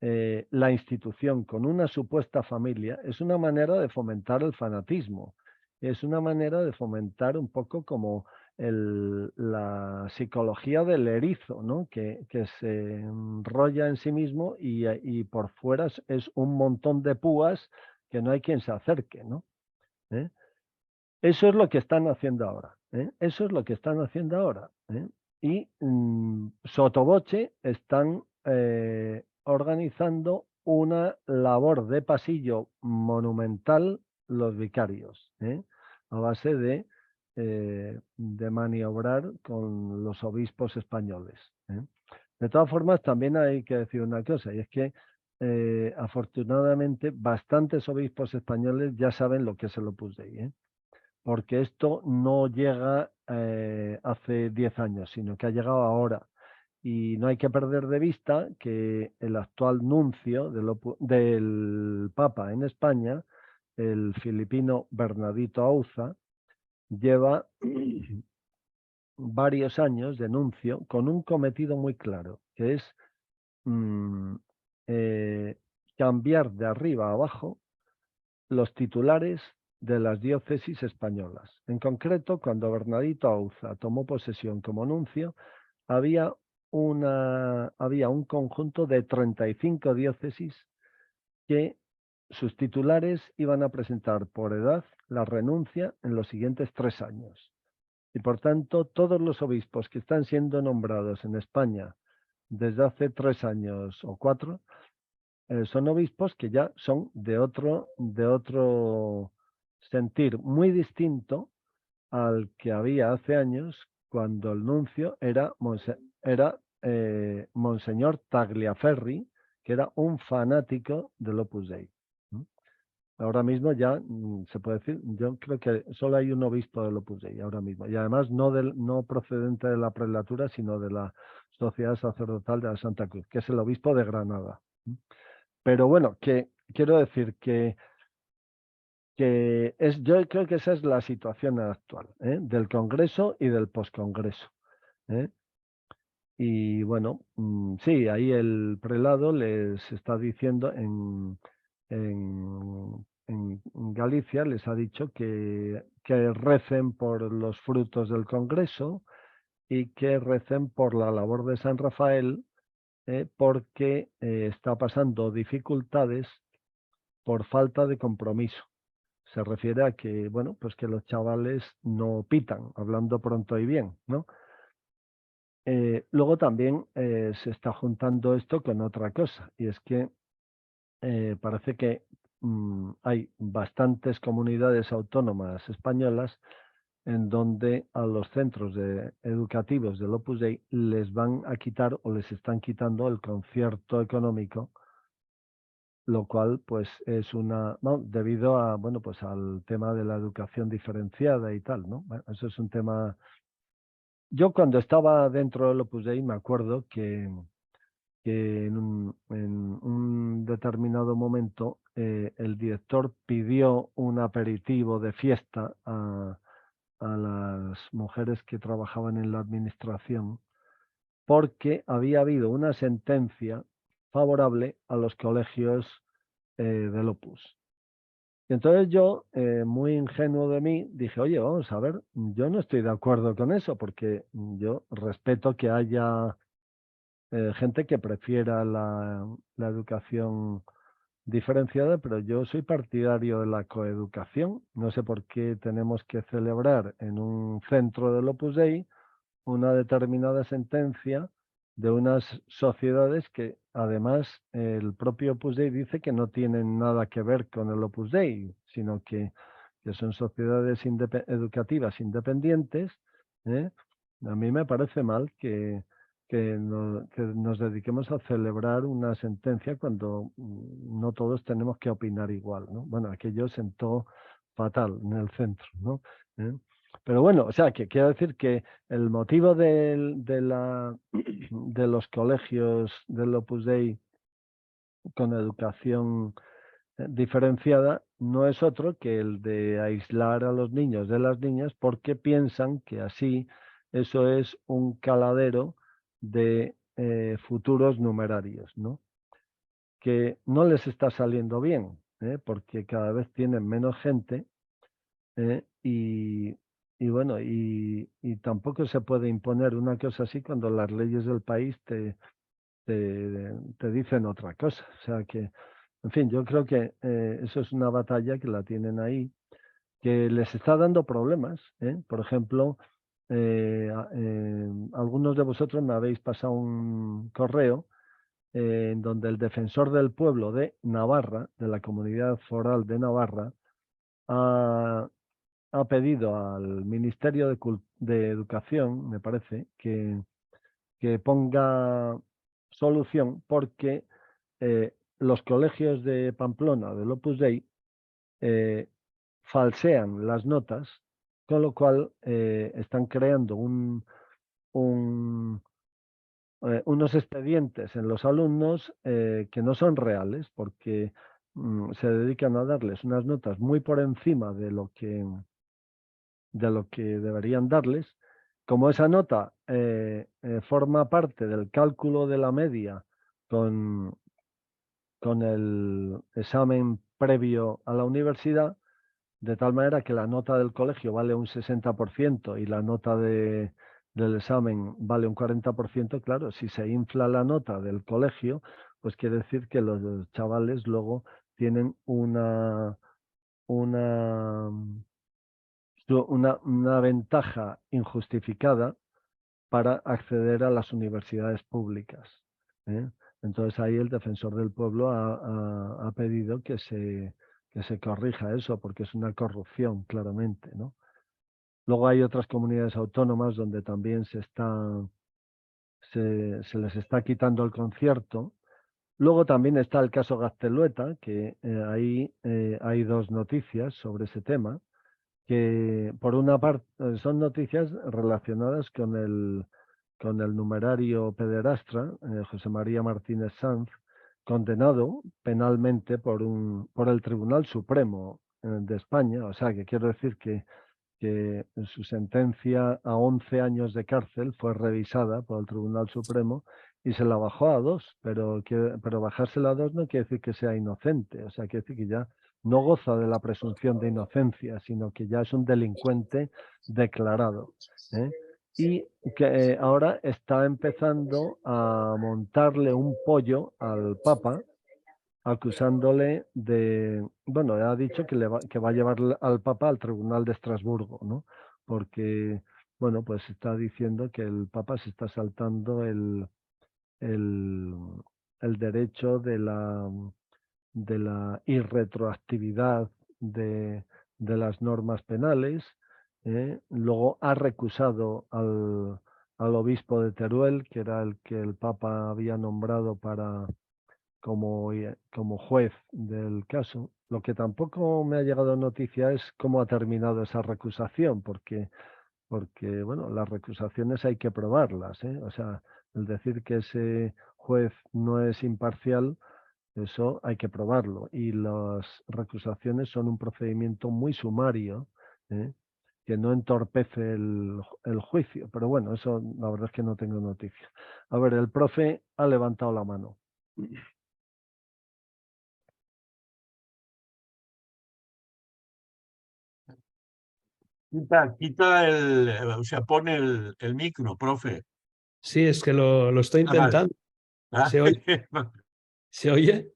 la institución con una supuesta familia es una manera de fomentar el fanatismo, es una manera de fomentar un poco como la psicología del erizo, ¿no? que se enrolla en sí mismo y por fuera es un montón de púas que no hay quien se acerque, ¿no? Eso es lo que están haciendo ahora, eso es lo que están haciendo ahora, y sotoboche están organizando una labor de pasillo monumental los vicarios, a base de maniobrar con los obispos españoles. De todas formas, también hay que decir una cosa, y es que afortunadamente bastantes obispos españoles ya saben lo que es el Opus Dei, porque esto no llega hace 10 años, sino que ha llegado ahora. Y no hay que perder de vista que el actual nuncio del Papa en España, el filipino Bernardito Auza, lleva varios años de nuncio con un cometido muy claro, que es cambiar de arriba a abajo los titulares de las diócesis españolas. En concreto, cuando Bernardito Auza tomó posesión como nuncio, había un conjunto de 35 diócesis que sus titulares iban a presentar por edad la renuncia en los siguientes 3 años. Y por tanto, todos los obispos que están siendo nombrados en España desde hace 3 años o 4, son obispos que ya son de otro sentir muy distinto al que había hace años, cuando el nuncio era Monseñor Tagliaferri, que era un fanático del Opus Dei. Ahora mismo ya se puede decir, yo creo que solo hay un obispo del Opus Dei ahora mismo, y además no procedente de la prelatura, sino de la Sociedad Sacerdotal de la Santa Cruz, que es el obispo de Granada. Pero bueno, que quiero decir que yo creo que esa es la situación actual, del Congreso y del poscongreso. Y bueno, sí, ahí el prelado les está diciendo en Galicia, les ha dicho que recen por los frutos del Congreso y que recen por la labor de San Rafael, porque está pasando dificultades por falta de compromiso. Se refiere a que, bueno, pues que los chavales no pitan, hablando pronto y bien, ¿no? Luego también se está juntando esto con otra cosa, y es que parece que hay bastantes comunidades autónomas españolas en donde a los centros educativos del Opus Dei les van a quitar o les están quitando el concierto económico, lo cual pues es debido a, bueno, pues al tema de la educación diferenciada y tal, ¿no? Bueno, eso es un tema. Yo cuando estaba dentro del Opus Dei me acuerdo que en un determinado momento el director pidió un aperitivo de fiesta a las mujeres que trabajaban en la administración, porque había habido una sentencia favorable a los colegios del Opus. Y entonces yo, muy ingenuo de mí, dije, oye, vamos a ver, yo no estoy de acuerdo con eso, porque yo respeto que haya gente que prefiera la educación diferenciada, pero yo soy partidario de la coeducación. No sé por qué tenemos que celebrar en un centro del Opus Dei una determinada sentencia de unas sociedades que además el propio Opus Dei dice que no tienen nada que ver con el Opus Dei, sino que son sociedades educativas independientes. A mí me parece mal que nos dediquemos a celebrar una sentencia cuando no todos tenemos que opinar igual, ¿no? Bueno, aquello sentó fatal en el centro, ¿no? Pero bueno, o sea, que quiero decir que el motivo de los colegios del Opus Dei con educación diferenciada no es otro que el de aislar a los niños de las niñas, porque piensan que así eso es un caladero de futuros numerarios, ¿no? Que no les está saliendo bien, porque cada vez tienen menos gente, y bueno, y tampoco se puede imponer una cosa así cuando las leyes del país te dicen otra cosa. O sea que, en fin, yo creo que eso es una batalla que la tienen ahí, que les está dando problemas. Por ejemplo, algunos de vosotros me habéis pasado un correo en donde el defensor del pueblo de Navarra, de la Comunidad Foral de Navarra, ha pedido al Ministerio de Educación, me parece, que ponga solución, porque los colegios de Pamplona, del Opus Dei, falsean las notas, con lo cual están creando unos expedientes en los alumnos que no son reales, porque se dedican a darles unas notas muy por encima de lo que deberían darles, como esa nota forma parte del cálculo de la media con el examen previo a la universidad, de tal manera que la nota del colegio vale un 60% y la nota del examen vale un 40%, claro, si se infla la nota del colegio, pues quiere decir que los chavales luego tienen una ventaja injustificada para acceder a las universidades públicas, ¿eh? Entonces ahí el defensor del pueblo ha pedido que se corrija eso, porque es una corrupción, claramente, ¿no? Luego hay otras comunidades autónomas donde también se les está quitando el concierto. Luego también está el caso Gaztelueta, que ahí hay dos noticias sobre ese tema, que por una parte son noticias relacionadas con el numerario pederastra, José María Martínez Sanz, condenado penalmente por el Tribunal Supremo de España. O sea, que quiero decir que su sentencia a 11 años de cárcel fue revisada por el Tribunal Supremo y se la bajó a 2, pero bajársela a 2 no quiere decir que sea inocente. O sea, quiere decir que ya no goza de la presunción de inocencia, sino que ya es un delincuente declarado, ¿eh? Y que ahora está empezando a montarle un pollo al Papa, acusándole de, bueno, ha dicho que va a llevar al Papa al Tribunal de Estrasburgo, ¿no? Porque, bueno, pues está diciendo que el Papa se está saltando el derecho de la irretroactividad de las normas penales. Luego ha recusado al obispo de Teruel, que era el que el Papa había nombrado como juez del caso. Lo que tampoco me ha llegado noticia es cómo ha terminado esa recusación, porque bueno, las recusaciones hay que probarlas, ¿eh? O sea, el decir que ese juez no es imparcial, eso hay que probarlo. Y las recusaciones son un procedimiento muy sumario, ¿eh? Que no entorpece el juicio. Pero bueno, eso la verdad es que no tengo noticia. A ver, el profe ha levantado la mano. O sea, pone el micro, profe. Sí, es que lo estoy Ah, vale. intentando. Ah, ¿Se oye? ¿Se oye?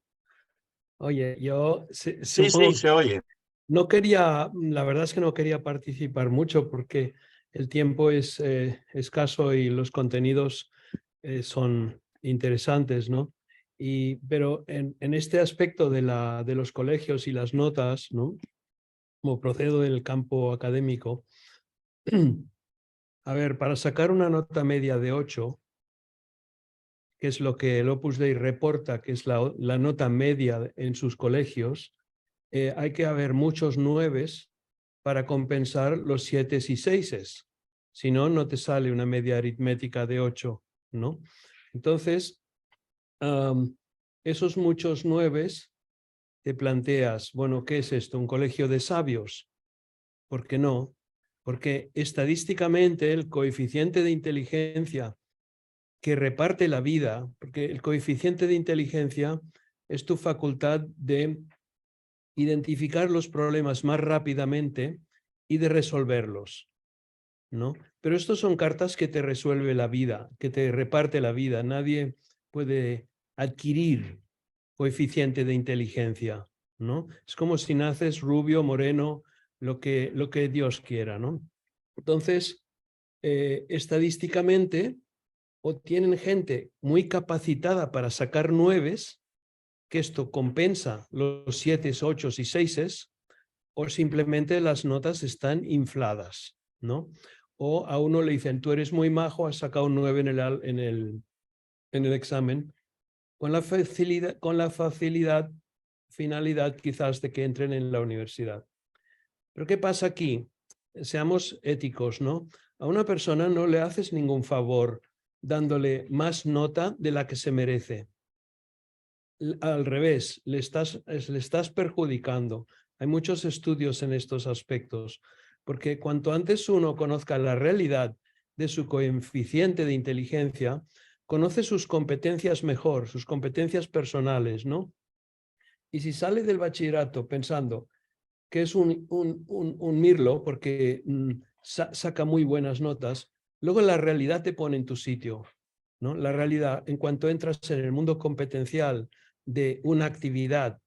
Oye, yo sí, supongo sí, se oye. no quería, la verdad es que no quería participar mucho porque el tiempo es escaso y los contenidos son interesantes, ¿no? Pero en este aspecto de los colegios y las notas, ¿no? Como procedo del campo académico, a ver, para sacar una nota media de 8, que es lo que el Opus Dei reporta, que es la nota media en sus colegios, hay que haber muchos 9s para compensar los 7s y 6s. Si no, no te sale una media aritmética de 8, ¿no? Entonces, esos muchos 9s te planteas, bueno, ¿qué es esto? ¿Un colegio de sabios? ¿Por qué no? Porque estadísticamente el coeficiente de inteligencia que reparte la vida, porque el coeficiente de inteligencia es tu facultad de identificar los problemas más rápidamente y de resolverlos, ¿no? Pero estos son cartas que te resuelve la vida, que te reparte la vida. Nadie puede adquirir coeficiente de inteligencia, ¿no? Es como si naces rubio, moreno, lo que Dios quiera, ¿no? Entonces, estadísticamente, o tienen gente muy capacitada para sacar 9s, que esto compensa los 7s, 8s y 6s, o simplemente las notas están infladas, ¿no? O a uno le dicen, tú eres muy majo, has sacado un 9 en el examen, con la finalidad quizás de que entren en la universidad. Pero ¿qué pasa aquí? Seamos éticos, ¿no? A una persona no le haces ningún favor dándole más nota de la que se merece. Al revés, le estás perjudicando. Hay muchos estudios en estos aspectos, porque cuanto antes uno conozca la realidad de su coeficiente de inteligencia, conoce sus competencias mejor, sus competencias personales, ¿no? Y si sale del bachillerato pensando que es un mirlo porque saca muy buenas notas, luego la realidad te pone en tu sitio, ¿no? La realidad, en cuanto entras en el mundo competencial de una actividad,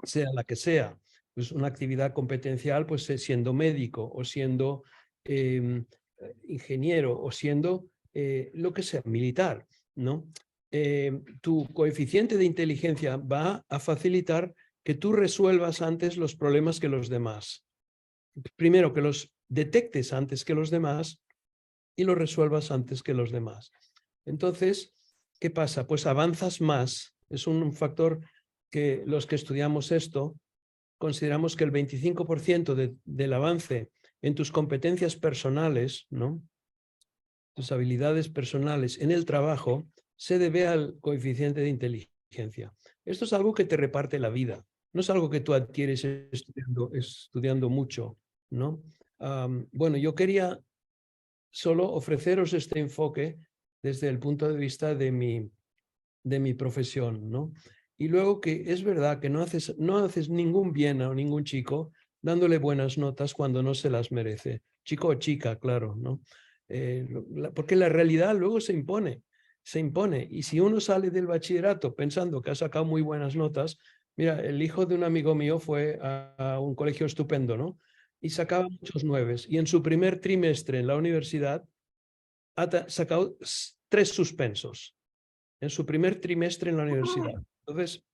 sea la que sea, pues una actividad competencial, pues siendo médico o siendo ingeniero o siendo lo que sea, militar, ¿no? Tu coeficiente de inteligencia va a facilitar que tú resuelvas antes los problemas que los demás. Primero, que los detectes antes que los demás y los resuelvas antes que los demás. Entonces, ¿qué pasa? Pues avanzas más. Es un factor que los que estudiamos esto consideramos que el 25% del avance en tus competencias personales, ¿no? Tus habilidades personales en el trabajo, se debe al coeficiente de inteligencia. Esto es algo que te reparte la vida. No es algo que tú adquieres estudiando mucho, ¿no? Bueno, yo quería solo ofreceros este enfoque desde el punto de vista de mi profesión, ¿no? Y luego que es verdad que no haces ningún bien a ningún chico dándole buenas notas cuando no se las merece. Chico o chica, claro, ¿no? Porque la realidad luego se impone. Y si uno sale del bachillerato pensando que ha sacado muy buenas notas, mira, el hijo de un amigo mío fue a un colegio estupendo, ¿no? Y sacaba muchos nueves. Y en su primer trimestre en la universidad ha sacado 3 suspensos. En su primer trimestre en la universidad. Entonces,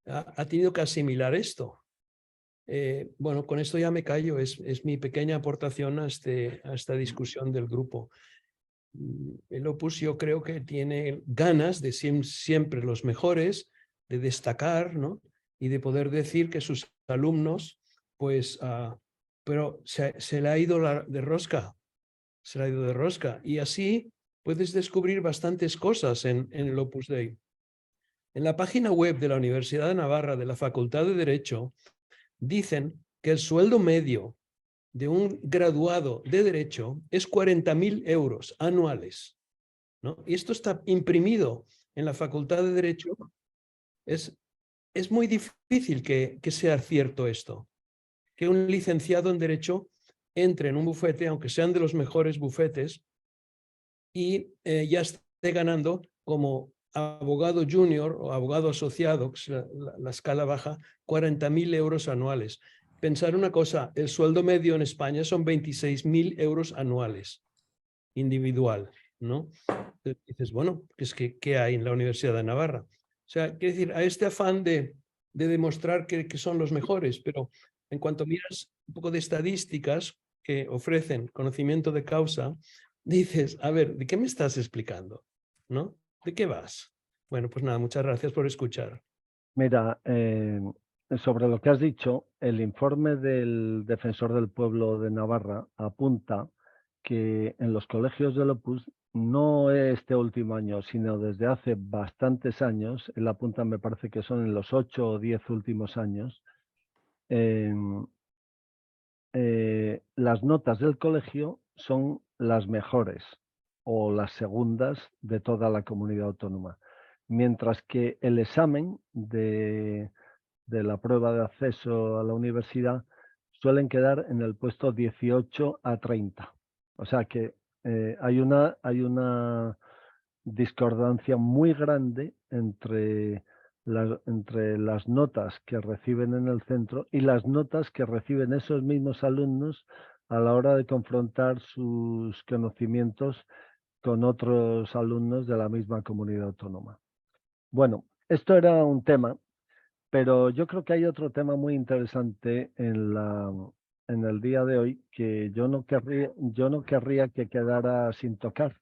ha tenido que asimilar esto. Bueno, con esto ya me callo. Es mi pequeña aportación a esta discusión del grupo. El Opus yo creo que tiene ganas de siempre los mejores, de destacar, ¿no? Y de poder decir que sus alumnos, pues, pero se le ha ido de rosca. Se le ha ido de rosca. Y así puedes descubrir bastantes cosas en el Opus Dei. En la página web de la Universidad de Navarra de la Facultad de Derecho dicen que el sueldo medio de un graduado de Derecho es 40.000 euros anuales, ¿no? Y esto está imprimido en la Facultad de Derecho. Es muy difícil que sea cierto esto, que un licenciado en Derecho entre en un bufete, aunque sean de los mejores bufetes, y ya esté ganando como abogado junior o abogado asociado, que es la escala baja, 40.000 euros anuales. Pensar una cosa, el sueldo medio en España son 26.000 euros anuales, individual, ¿no? Entonces dices, bueno, ¿qué hay en la Universidad de Navarra? O sea, quiere decir, a este afán de demostrar que son los mejores, pero en cuanto miras un poco de estadísticas que ofrecen conocimiento de causa, dices, a ver, ¿de qué me estás explicando? ¿No? ¿De qué vas? Bueno, pues nada, muchas gracias por escuchar. Mira, sobre lo que has dicho, el informe del Defensor del Pueblo de Navarra apunta que en los colegios del Opus, no este último año, sino desde hace bastantes años, él apunta, me parece que son en los 8 o 10 últimos años, las notas del colegio son las mejores o las segundas de toda la comunidad autónoma, mientras que el examen de la prueba de acceso a la universidad suelen quedar en el puesto 18 a 30. O sea que hay una discordancia muy grande entre las notas que reciben en el centro y las notas que reciben esos mismos alumnos a la hora de confrontar sus conocimientos con otros alumnos de la misma comunidad autónoma. Bueno, esto era un tema, pero yo creo que hay otro tema muy interesante en el día de hoy que yo no querría que quedara sin tocar,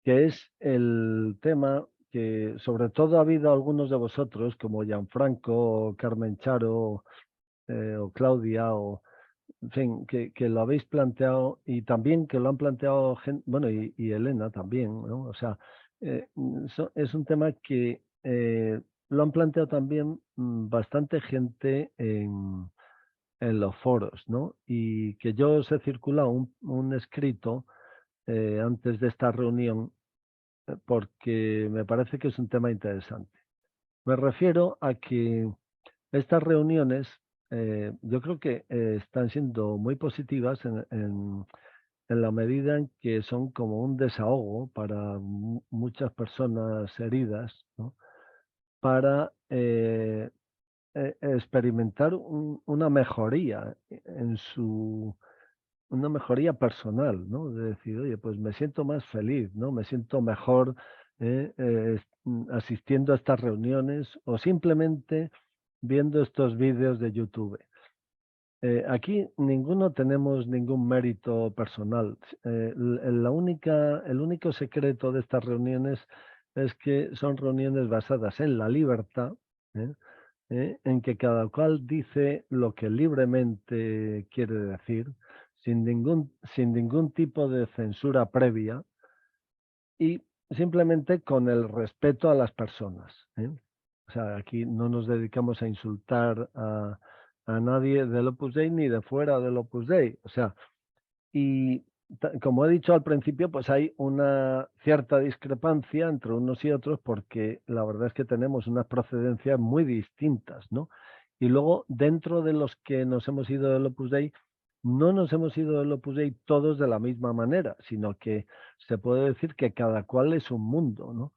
que es el tema que sobre todo ha habido algunos de vosotros, como Gianfranco, o Carmen Charo, o Claudia, o en fin, que lo habéis planteado y también que lo han planteado gente, bueno, y Elena también, ¿no? O sea, es un tema que lo han planteado también bastante gente en los foros, ¿no? Y que yo os he circulado un escrito antes de esta reunión, porque me parece que es un tema interesante. Me refiero a que estas reuniones yo creo que están siendo muy positivas en la medida en que son como un desahogo para muchas personas heridas, ¿no? Para experimentar una mejoría en una mejoría personal, ¿no? De decir, oye, pues me siento más feliz, ¿no? Me siento mejor asistiendo a estas reuniones o simplemente viendo estos vídeos de YouTube. Aquí ninguno tenemos ningún mérito personal. El único secreto de estas reuniones es que son reuniones basadas en la libertad, ¿eh? En que cada cual dice lo que libremente quiere decir, sin ningún tipo de censura previa y simplemente con el respeto a las personas, ¿eh? O sea, aquí no nos dedicamos a insultar a nadie del Opus Dei ni de fuera del Opus Dei. O sea, y como he dicho al principio, pues hay una cierta discrepancia entre unos y otros porque la verdad es que tenemos unas procedencias muy distintas, ¿no? Y luego, dentro de los que nos hemos ido del Opus Dei, no nos hemos ido del Opus Dei todos de la misma manera, sino que se puede decir que cada cual es un mundo, ¿no?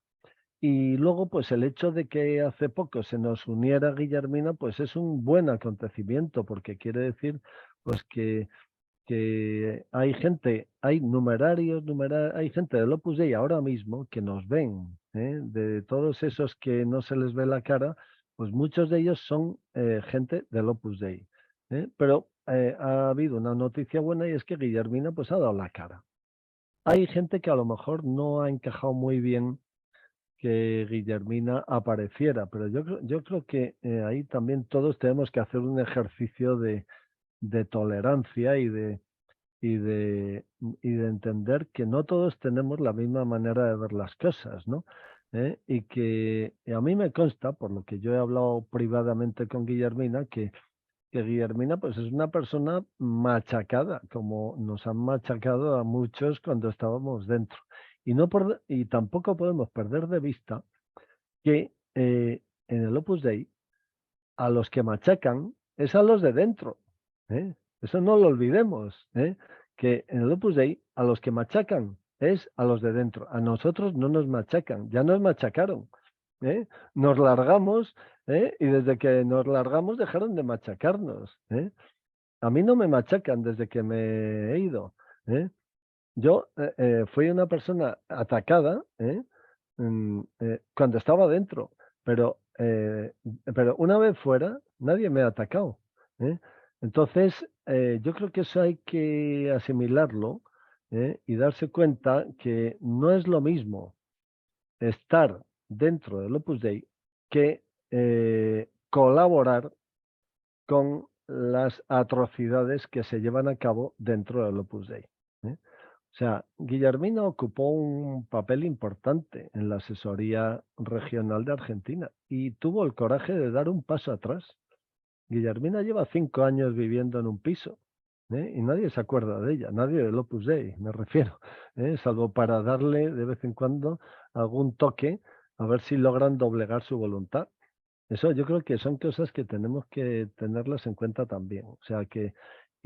Y luego, pues el hecho de que hace poco se nos uniera Guillermina, pues es un buen acontecimiento, porque quiere decir, pues que hay gente, hay hay gente del Opus Dei ahora mismo que nos ven, ¿eh? De todos esos que no se les ve la cara, pues muchos de ellos son gente del Opus Dei, ¿eh? Pero ha habido una noticia buena y es que Guillermina pues ha dado la cara. Hay gente que a lo mejor no ha encajado muy bien que Guillermina apareciera, pero yo creo que ahí también todos tenemos que hacer un ejercicio de tolerancia y de entender que no todos tenemos la misma manera de ver las cosas, ¿no? Y que a mí me consta, por lo que yo he hablado privadamente con Guillermina, que Guillermina pues es una persona machacada, como nos han machacado a muchos cuando estábamos dentro. Y tampoco podemos perder de vista que en el Opus Dei a los que machacan es a los de dentro, ¿eh? Eso no lo olvidemos, ¿eh? Que en el Opus Dei a los que machacan es a los de dentro. A nosotros no nos machacan, ya nos machacaron, ¿eh? Nos largamos, y desde que nos largamos dejaron de machacarnos, ¿eh? A mí no me machacan desde que me he ido, ¿eh? Yo fui una persona atacada, cuando estaba dentro, pero, pero una vez fuera, nadie me ha atacado, ¿eh? Entonces, yo creo que eso hay que asimilarlo, y darse cuenta que no es lo mismo estar dentro del Opus Dei que colaborar con las atrocidades que se llevan a cabo dentro del Opus Dei, ¿eh? O sea, Guillermina ocupó un papel importante en la asesoría regional de Argentina y tuvo el coraje de dar un paso atrás. Guillermina lleva 5 años viviendo en un piso, y nadie se acuerda de ella, nadie del Opus Dei, me refiero, salvo para darle de vez en cuando algún toque a ver si logran doblegar su voluntad. Eso yo creo que son cosas que tenemos que tenerlas en cuenta también. O sea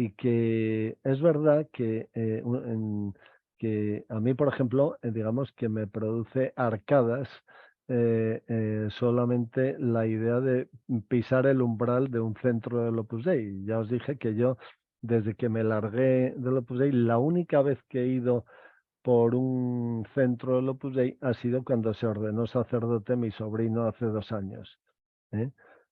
y que es verdad que, que a mí, por ejemplo, digamos que me produce arcadas solamente la idea de pisar el umbral de un centro del Opus Dei. Ya os dije que yo, desde que me largué del Opus Dei, la única vez que he ido por un centro del Opus Dei ha sido cuando se ordenó sacerdote mi sobrino hace 2 años, ¿eh?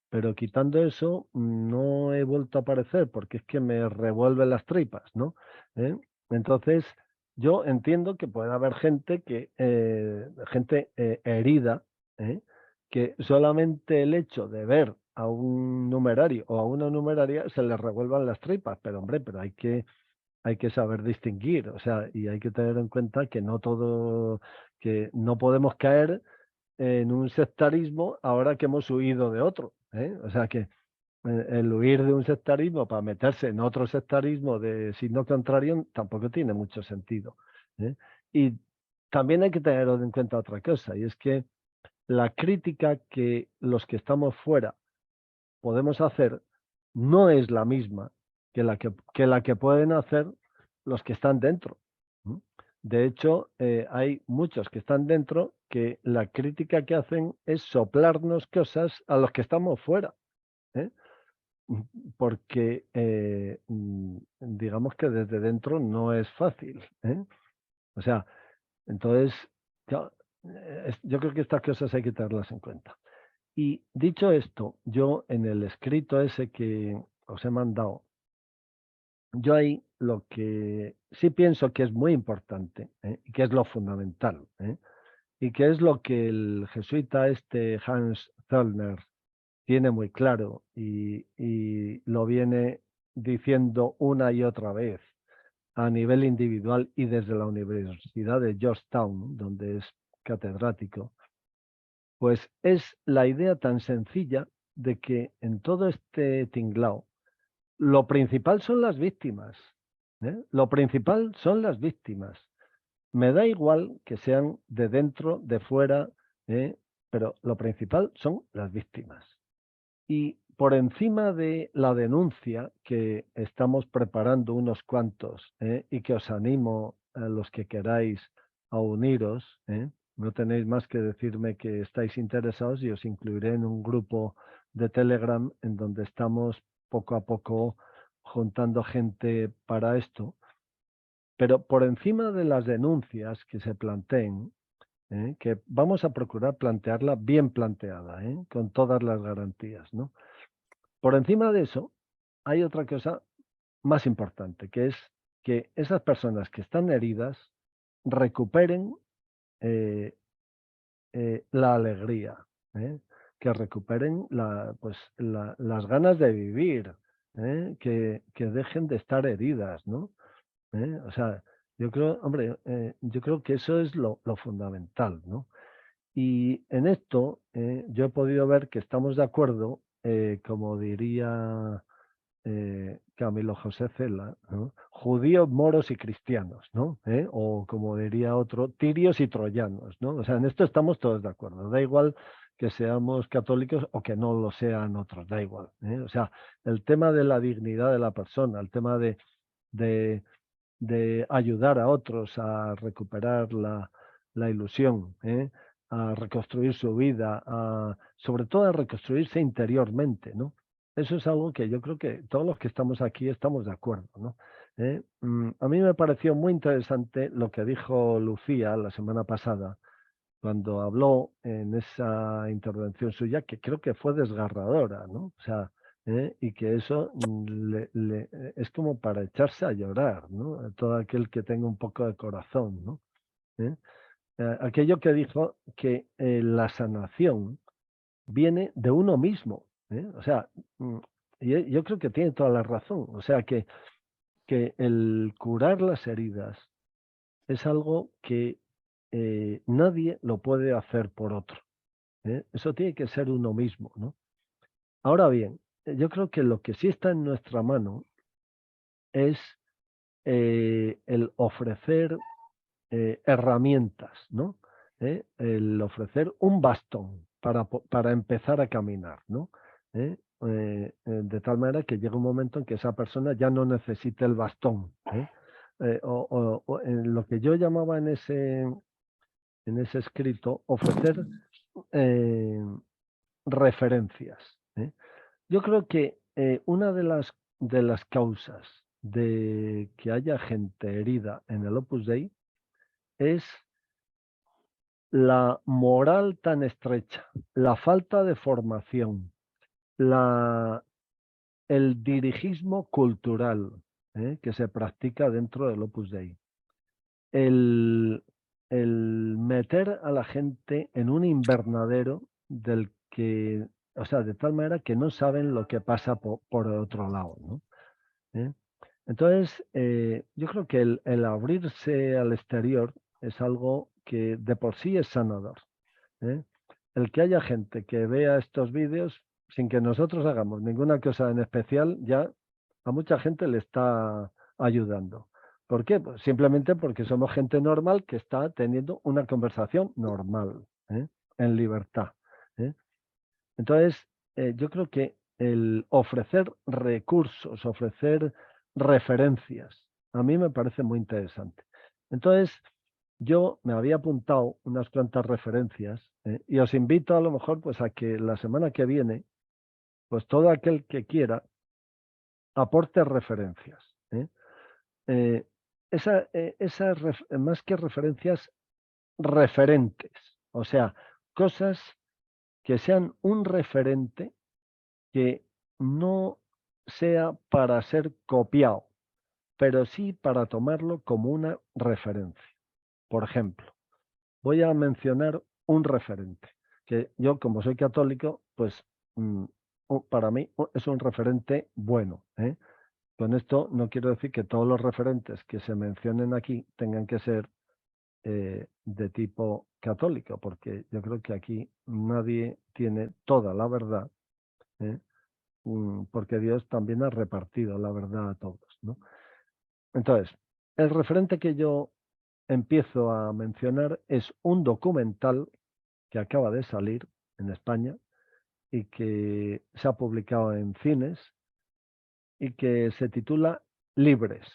Pero quitando eso, no he vuelto a aparecer porque es que me revuelven las tripas, ¿no? ¿Eh? Entonces, yo entiendo que puede haber gente gente herida, ¿eh? Que solamente el hecho de ver a un numerario o a una numeraria se les revuelvan las tripas, pero hombre, pero hay que saber distinguir, o sea, y hay que tener en cuenta que no todo, que no podemos caer en un sectarismo ahora que hemos huido de otro, ¿eh? O sea que el huir de un sectarismo para meterse en otro sectarismo de signo contrario tampoco tiene mucho sentido. Y también hay que tener en cuenta otra cosa, y es que la crítica que los que estamos fuera podemos hacer no es la misma que la que pueden hacer los que están dentro. De hecho, hay muchos que están dentro que la crítica que hacen es soplarnos cosas a los que estamos fuera. Porque digamos que desde dentro no es fácil. O sea, entonces yo creo que estas cosas hay que tenerlas en cuenta. Y dicho esto, yo en el escrito ese que os he mandado, yo ahí lo que sí pienso que es muy importante, y que es lo fundamental, y que es lo que el jesuita Hans Zollner tiene muy claro y lo viene diciendo una y otra vez a nivel individual y desde la Universidad de Georgetown, donde es catedrático, pues es la idea tan sencilla de que en todo este tinglao lo principal son las víctimas. Lo principal son las víctimas. Me da igual que sean de dentro, de fuera, pero lo principal son las víctimas. Y por encima de la denuncia que estamos preparando unos cuantos, y que os animo a los que queráis a uniros, no tenéis más que decirme que estáis interesados y os incluiré en un grupo de Telegram en donde estamos poco a poco juntando gente para esto. Pero por encima de las denuncias que se planteen, que vamos a procurar plantearla bien planteada, con todas las garantías, ¿no? Por encima de eso, hay otra cosa más importante, que es que esas personas que están heridas recuperen la alegría, que recuperen las ganas de vivir, que dejen de estar heridas, ¿no? O sea, yo creo, hombre, yo creo que eso es lo fundamental, ¿no? Y en esto yo he podido ver que estamos de acuerdo, como diría Camilo José Cela, ¿no? Judíos, moros y cristianos, ¿no? O como diría otro, tirios y troyanos, ¿no? O sea, en esto estamos todos de acuerdo. Da igual que seamos católicos o que no lo sean otros, da igual. O sea, el tema de la dignidad de la persona, el tema de ayudar a otros a recuperar la ilusión, a reconstruir su vida, sobre todo a reconstruirse interiormente, ¿no? Eso es algo que yo creo que todos los que estamos aquí estamos de acuerdo, ¿no? A mí me pareció muy interesante lo que dijo Lucía la semana pasada, cuando habló en esa intervención suya, que creo que fue desgarradora, ¿no? O sea, y que eso es como para echarse a llorar, ¿no? Todo aquel que tenga un poco de corazón, ¿no? Aquello que dijo que la sanación viene de uno mismo, o sea, yo creo que tiene toda la razón, o sea, que el curar las heridas es algo que nadie lo puede hacer por otro, eso tiene que ser uno mismo, ¿no? Ahora bien, yo creo que lo que sí está en nuestra mano es el ofrecer herramientas, ¿no? El ofrecer un bastón para empezar a caminar, ¿no? De tal manera que llega un momento en que esa persona ya no necesite el bastón. O en lo que yo llamaba en ese escrito, ofrecer referencias. Yo creo que una de las causas de que haya gente herida en el Opus Dei es la moral tan estrecha, la falta de formación, el dirigismo cultural que se practica dentro del Opus Dei, el meter a la gente en un invernadero del que, o sea, de tal manera que no saben lo que pasa por otro lado, ¿no? Entonces, yo creo que el abrirse al exterior es algo que de por sí es sanador. El que haya gente que vea estos vídeos sin que nosotros hagamos ninguna cosa en especial, ya a mucha gente le está ayudando. ¿Por qué? Pues simplemente porque somos gente normal que está teniendo una conversación normal, en libertad. Entonces, yo creo que el ofrecer recursos, ofrecer referencias, a mí me parece muy interesante. Entonces, yo me había apuntado unas cuantas referencias y os invito a lo mejor pues a que la semana que viene, pues todo aquel que quiera aporte referencias. Más que referencias, referentes, o sea, cosas que sean un referente que no sea para ser copiado, pero sí para tomarlo como una referencia. Por ejemplo, voy a mencionar un referente, que yo como soy católico, pues para mí es un referente bueno. Con esto no quiero decir que todos los referentes que se mencionen aquí tengan que ser de tipo católico, porque yo creo que aquí nadie tiene toda la verdad, porque Dios también ha repartido la verdad a todos, ¿no? Entonces, el referente que yo empiezo a mencionar es un documental que acaba de salir en España y que se ha publicado en cines y que se titula Libres.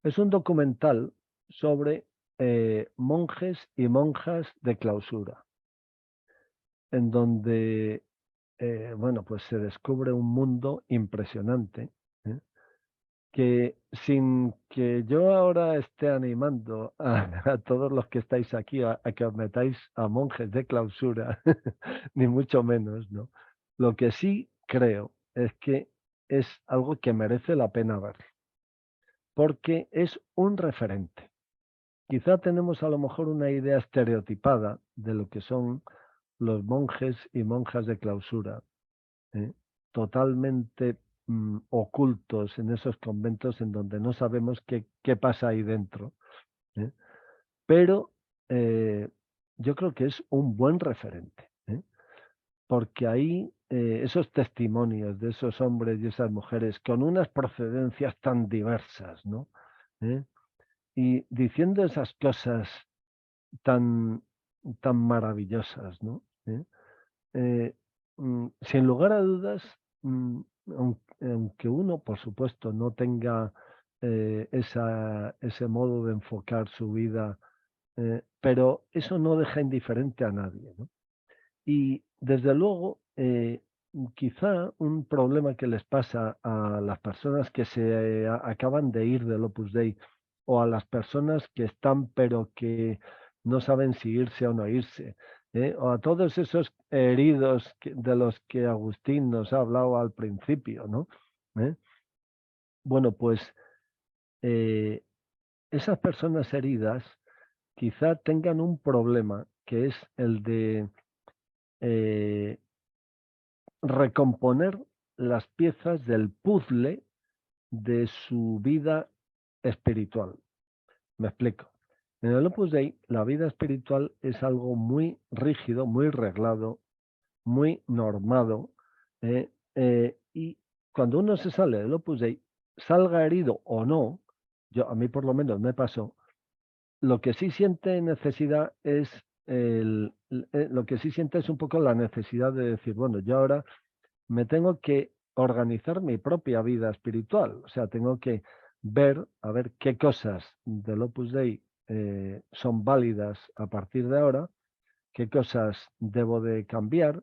Es un documental sobre monjes y monjas de clausura, en donde bueno, pues se descubre un mundo impresionante, que sin que yo ahora esté animando a todos los que estáis aquí a que os metáis a monjes de clausura, ni mucho menos, ¿no? Lo que sí creo es que es algo que merece la pena ver, porque es un referente. Quizá tenemos a lo mejor una idea estereotipada de lo que son los monjes y monjas de clausura, totalmente ocultos en esos conventos en donde no sabemos qué pasa ahí dentro. Pero yo creo que es un buen referente, porque ahí esos testimonios de esos hombres y esas mujeres con unas procedencias tan diversas, ¿no? Y diciendo esas cosas tan, tan maravillosas, ¿no? Sin lugar a dudas, aunque uno, por supuesto, no tenga ese modo de enfocar su vida, pero eso no deja indiferente a nadie, ¿no? Y desde luego, quizá un problema que les pasa a las personas que se acaban de ir del Opus Dei o a las personas que están pero que no saben si irse o no irse, o a todos esos heridos de los que Agustín nos ha hablado al principio, ¿no? Bueno, pues esas personas heridas quizá tengan un problema que es el de recomponer las piezas del puzzle de su vida espiritual. Me explico. En el Opus Dei, la vida espiritual es algo muy rígido, muy reglado, muy normado, y cuando uno se sale del Opus Dei, salga herido o no, a mí por lo menos me pasó, lo que sí siente necesidad es lo que sí siente es un poco la necesidad de decir, bueno, yo ahora me tengo que organizar mi propia vida espiritual, o sea, tengo que ver, a ver qué cosas del Opus Dei son válidas a partir de ahora, qué cosas debo de cambiar,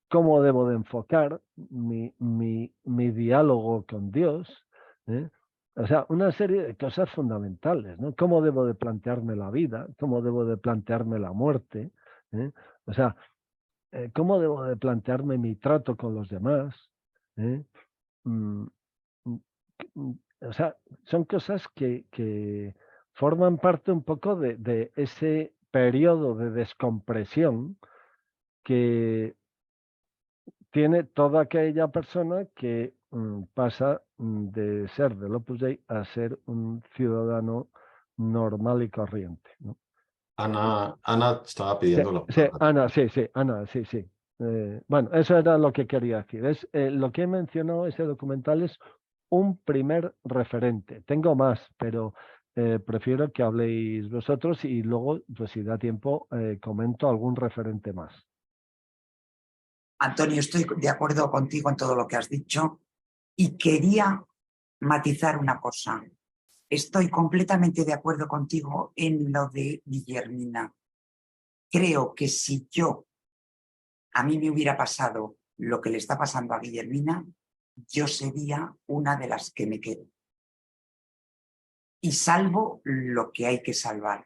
cómo debo de enfocar mi diálogo con Dios, o sea, una serie de cosas fundamentales, ¿no? Cómo debo de plantearme la vida, cómo debo de plantearme la muerte, o sea, cómo debo de plantearme mi trato con los demás. Mm, o sea, son cosas que forman parte un poco de ese periodo de descompresión que tiene toda aquella persona que pasa de ser del Opus Dei a ser un ciudadano normal y corriente, ¿no? Ana estaba pidiendo la Sí, palabra. Ana, sí. Bueno, eso era lo que quería decir. Lo que he mencionado, ese documental es un primer referente. Tengo más, pero prefiero que habléis vosotros y luego, pues si da tiempo, comento algún referente más. Antonio, estoy de acuerdo contigo en todo lo que has dicho y quería matizar una cosa. Estoy completamente de acuerdo contigo en lo de Guillermina. Creo que si a mí me hubiera pasado lo que le está pasando a Guillermina, yo sería una de las que me quedo. Y salvo lo que hay que salvar,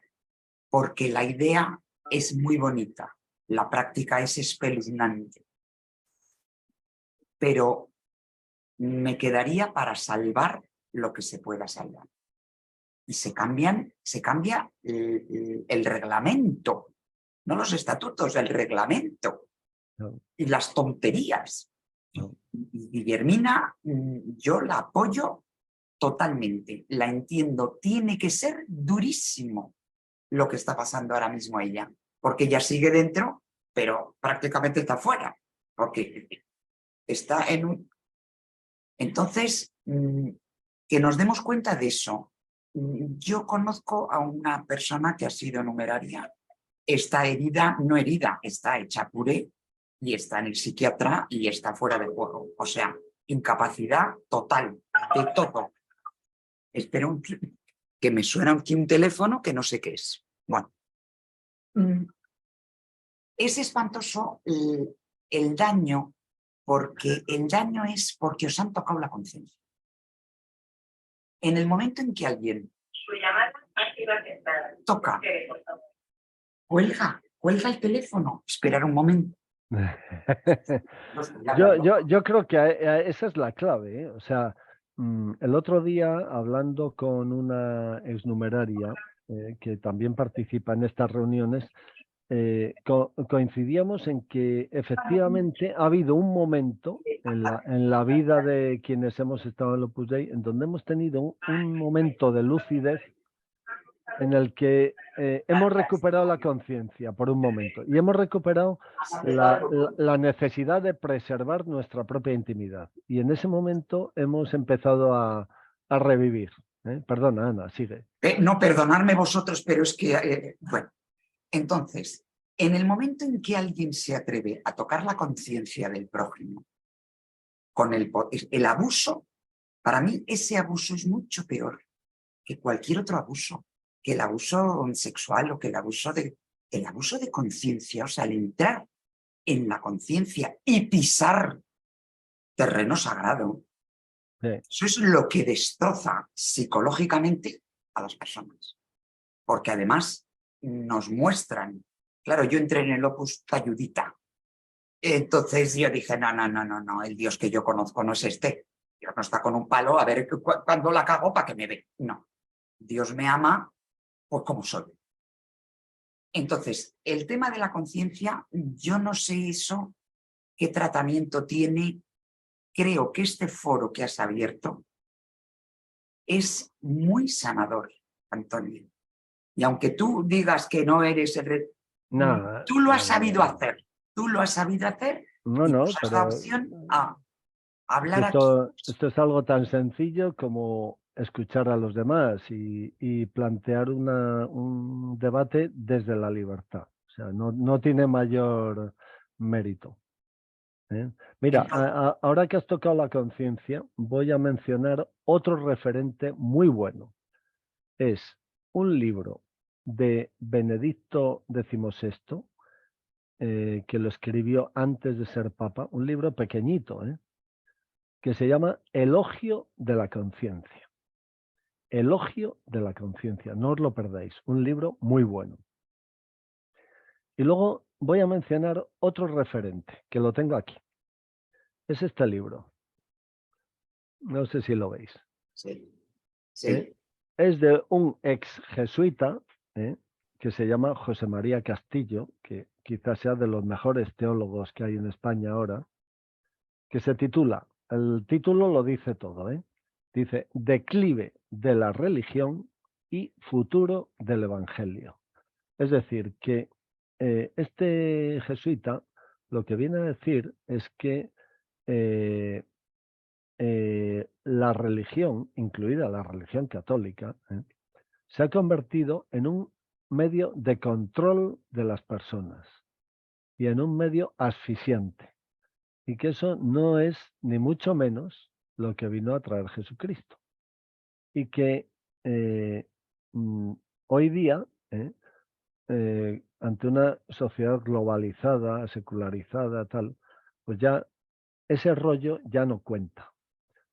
porque la idea es muy bonita, la práctica es espeluznante. Pero me quedaría para salvar lo que se pueda salvar. Y se cambia el reglamento, no los estatutos, el reglamento. No. Y las tonterías. No. Y Guillermina, yo la apoyo totalmente, la entiendo, tiene que ser durísimo lo que está pasando ahora mismo a ella, porque ella sigue dentro, pero prácticamente está fuera, porque está en un... Entonces, que nos demos cuenta de eso. Yo conozco a una persona que ha sido numeraria, está herida, no herida, está hecha puré y está en el psiquiatra y está fuera de juego. O sea, incapacidad total de todo. Espero que me suena aquí un teléfono que no sé qué es. Bueno, es espantoso el daño, porque el daño es porque os han tocado la conciencia. En el momento en que alguien toca, cuelga el teléfono, esperar un momento. Yo creo que esa es la clave, ¿eh? O sea, el otro día, hablando con una exnumeraria que también participa en estas reuniones, coincidíamos en que efectivamente ha habido un momento en la vida de quienes hemos estado en Opus Dei en donde hemos tenido un momento de lucidez en el que hemos recuperado la conciencia por un momento y hemos recuperado la necesidad de preservar nuestra propia intimidad. Y en ese momento hemos empezado a revivir. Perdona, Ana, sigue. No, perdonadme vosotros, pero es que, bueno, entonces, en el momento en que alguien se atreve a tocar la conciencia del prójimo con el abuso, para mí ese abuso es mucho peor que cualquier otro abuso, que el abuso sexual o que el abuso de conciencia, o sea, el entrar en la conciencia y pisar terreno sagrado. Sí. Eso es lo que destroza psicológicamente a las personas, porque además nos muestran. Claro, yo entré en el Opus Tayudita, entonces yo dije, no, el Dios que yo conozco no es este. Dios no está con un palo a ver cuándo la cago para que me ve. No, Dios me ama pues como soy. Entonces, el tema de la conciencia, yo no sé eso, qué tratamiento tiene. Creo que este foro que has abierto es muy sanador, Antonio. Y aunque tú digas que no eres No, tú lo has sabido hacer. Tú lo has sabido hacer y nos has dado opción a hablar aquí. Esto es algo tan sencillo como escuchar a los demás y plantear un debate desde la libertad. O sea, no tiene mayor mérito. Mira, ahora que has tocado la conciencia, voy a mencionar otro referente muy bueno. Es un libro de Benedicto XVI, que lo escribió antes de ser papa, un libro pequeñito, que se llama Elogio de la Conciencia. Elogio de la Conciencia, no os lo perdáis, un libro muy bueno. Y luego voy a mencionar otro referente, que lo tengo aquí. Es este libro. No sé si lo veis. Sí, sí. Es de un ex jesuita que se llama José María Castillo, que quizás sea de los mejores teólogos que hay en España ahora, que se titula, el título lo dice todo, dice Declive de la religión y futuro del evangelio. Es decir, que este jesuita lo que viene a decir es que la religión, incluida la religión católica, se ha convertido en un medio de control de las personas y en un medio asfixiante. Y que eso no es ni mucho menos lo que vino a traer Jesucristo. Y que hoy día, ante una sociedad globalizada, secularizada, tal, pues ya ese rollo ya no cuenta.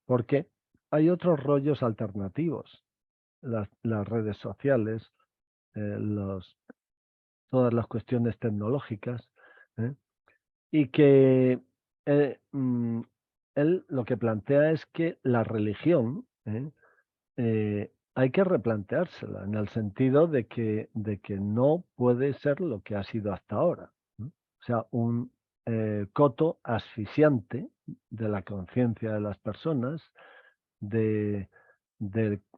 Porque hay otros rollos alternativos. Las redes sociales, todas las cuestiones tecnológicas, y que él lo que plantea es que la religión hay que replanteársela en el sentido de que no puede ser lo que ha sido hasta ahora, ¿no? O sea, un coto asfixiante de la conciencia de las personas, de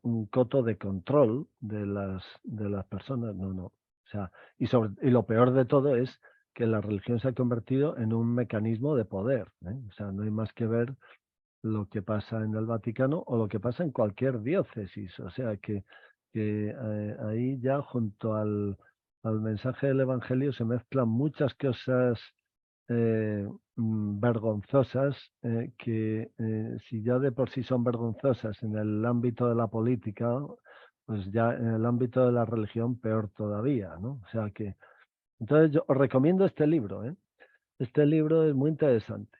un coto de control de las personas, no. O sea, y lo peor de todo es que la religión se ha convertido en un mecanismo de poder, ¿eh? O sea, no hay más que ver lo que pasa en el Vaticano o lo que pasa en cualquier diócesis. O sea, que ahí ya junto al mensaje del Evangelio se mezclan muchas cosas vergonzosas, que si ya de por sí son vergonzosas en el ámbito de la política, pues ya en el ámbito de la religión peor todavía, ¿no? O sea que, entonces yo os recomiendo este libro, ¿eh? Este libro es muy interesante.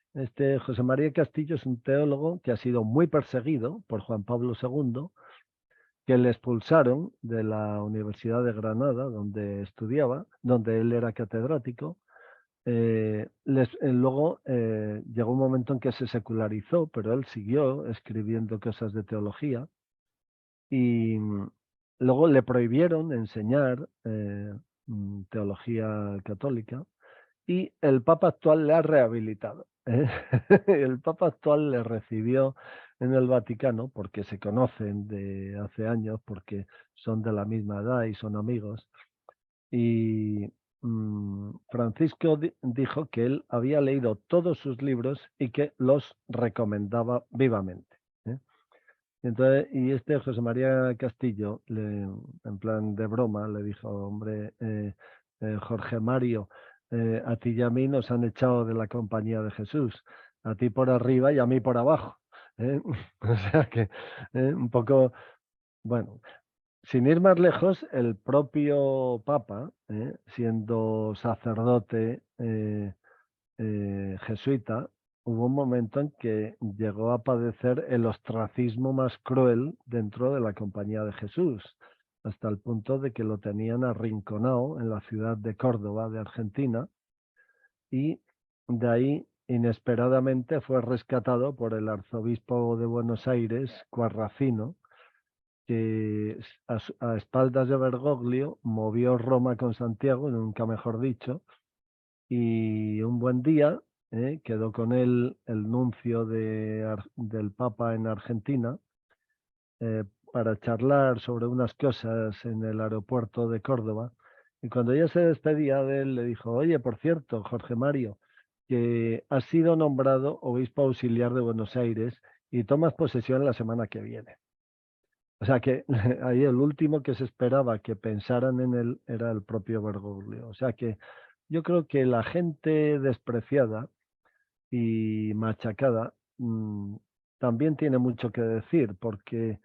José María Castillo es un teólogo que ha sido muy perseguido por Juan Pablo II, que le expulsaron de la Universidad de Granada, donde estudiaba, donde él era catedrático. Luego llegó un momento en que se secularizó, pero él siguió escribiendo cosas de teología y luego le prohibieron enseñar teología católica y el Papa actual le ha rehabilitado. El Papa actual le recibió en el Vaticano porque se conocen de hace años, porque son de la misma edad y son amigos. Y Francisco dijo que él había leído todos sus libros y que los recomendaba vivamente. Entonces, y José María Castillo, en plan de broma, le dijo, hombre, Jorge Mario, a ti y a mí nos han echado de la compañía de Jesús, a ti por arriba y a mí por abajo. O sea que un poco, bueno, sin ir más lejos, el propio Papa, siendo sacerdote jesuita, hubo un momento en que llegó a padecer el ostracismo más cruel dentro de la Compañía de Jesús, hasta el punto de que lo tenían arrinconado en la ciudad de Córdoba, de Argentina, y de ahí inesperadamente fue rescatado por el arzobispo de Buenos Aires, Quarrafino, que a espaldas de Bergoglio movió Roma con Santiago, nunca mejor dicho, y un buen día quedó con él el nuncio del Papa en Argentina para charlar sobre unas cosas en el aeropuerto de Córdoba. Y cuando ella se despedía de él, le dijo, oye, por cierto, Jorge Mario, que has sido nombrado obispo auxiliar de Buenos Aires y tomas posesión la semana que viene. O sea que ahí el último que se esperaba que pensaran en él era el propio Bergoglio. O sea que yo creo que la gente despreciada y machacada también tiene mucho que decir, porque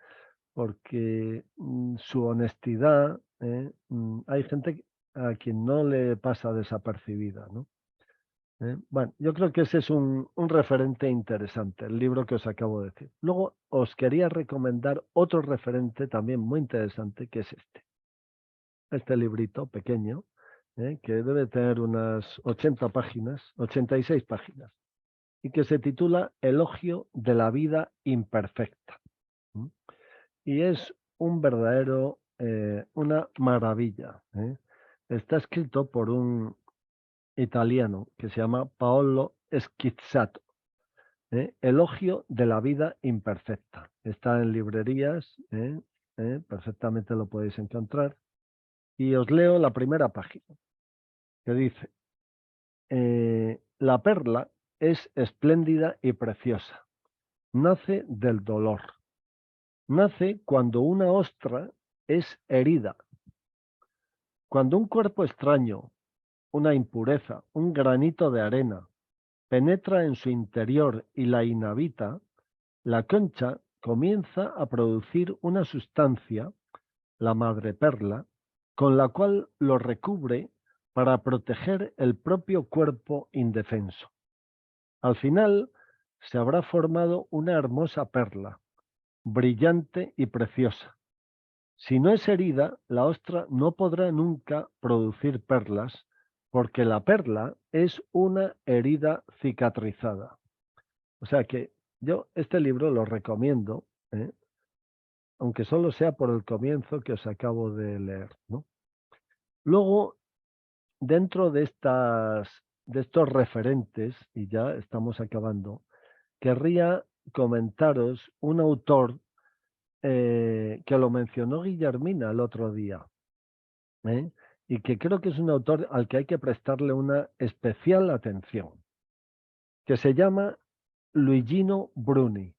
su honestidad, hay gente a quien no le pasa desapercibida, ¿no? Bueno, yo creo que ese es un referente interesante, el libro que os acabo de decir. Luego os quería recomendar otro referente también muy interesante, que es este librito pequeño, que debe tener unas 80 páginas, 86 páginas, y que se titula Elogio de la vida imperfecta. Y es un verdadero, una maravilla. Está escrito por un italiano que se llama Paolo Schizzato. Elogio de la vida imperfecta. Está en librerías, perfectamente lo podéis encontrar. Y os leo la primera página, que dice, la perla es espléndida y preciosa. nace del dolor. Nace cuando una ostra es herida. Cuando un cuerpo extraño, una impureza, un granito de arena, penetra en su interior y la inhabita, la concha comienza a producir una sustancia, la madreperla, con la cual lo recubre para proteger el propio cuerpo indefenso. Al final se habrá formado una hermosa perla, brillante y preciosa. Si no es herida, la ostra no podrá nunca producir perlas, porque la perla es una herida cicatrizada. O sea que yo este libro lo recomiendo, aunque solo sea por el comienzo que os acabo de leer, ¿no? Luego, dentro de estos referentes, y ya estamos acabando, querría comentaros un autor que lo mencionó Guillermina el otro día, y que creo que es un autor al que hay que prestarle una especial atención, que se llama Luigino Bruni.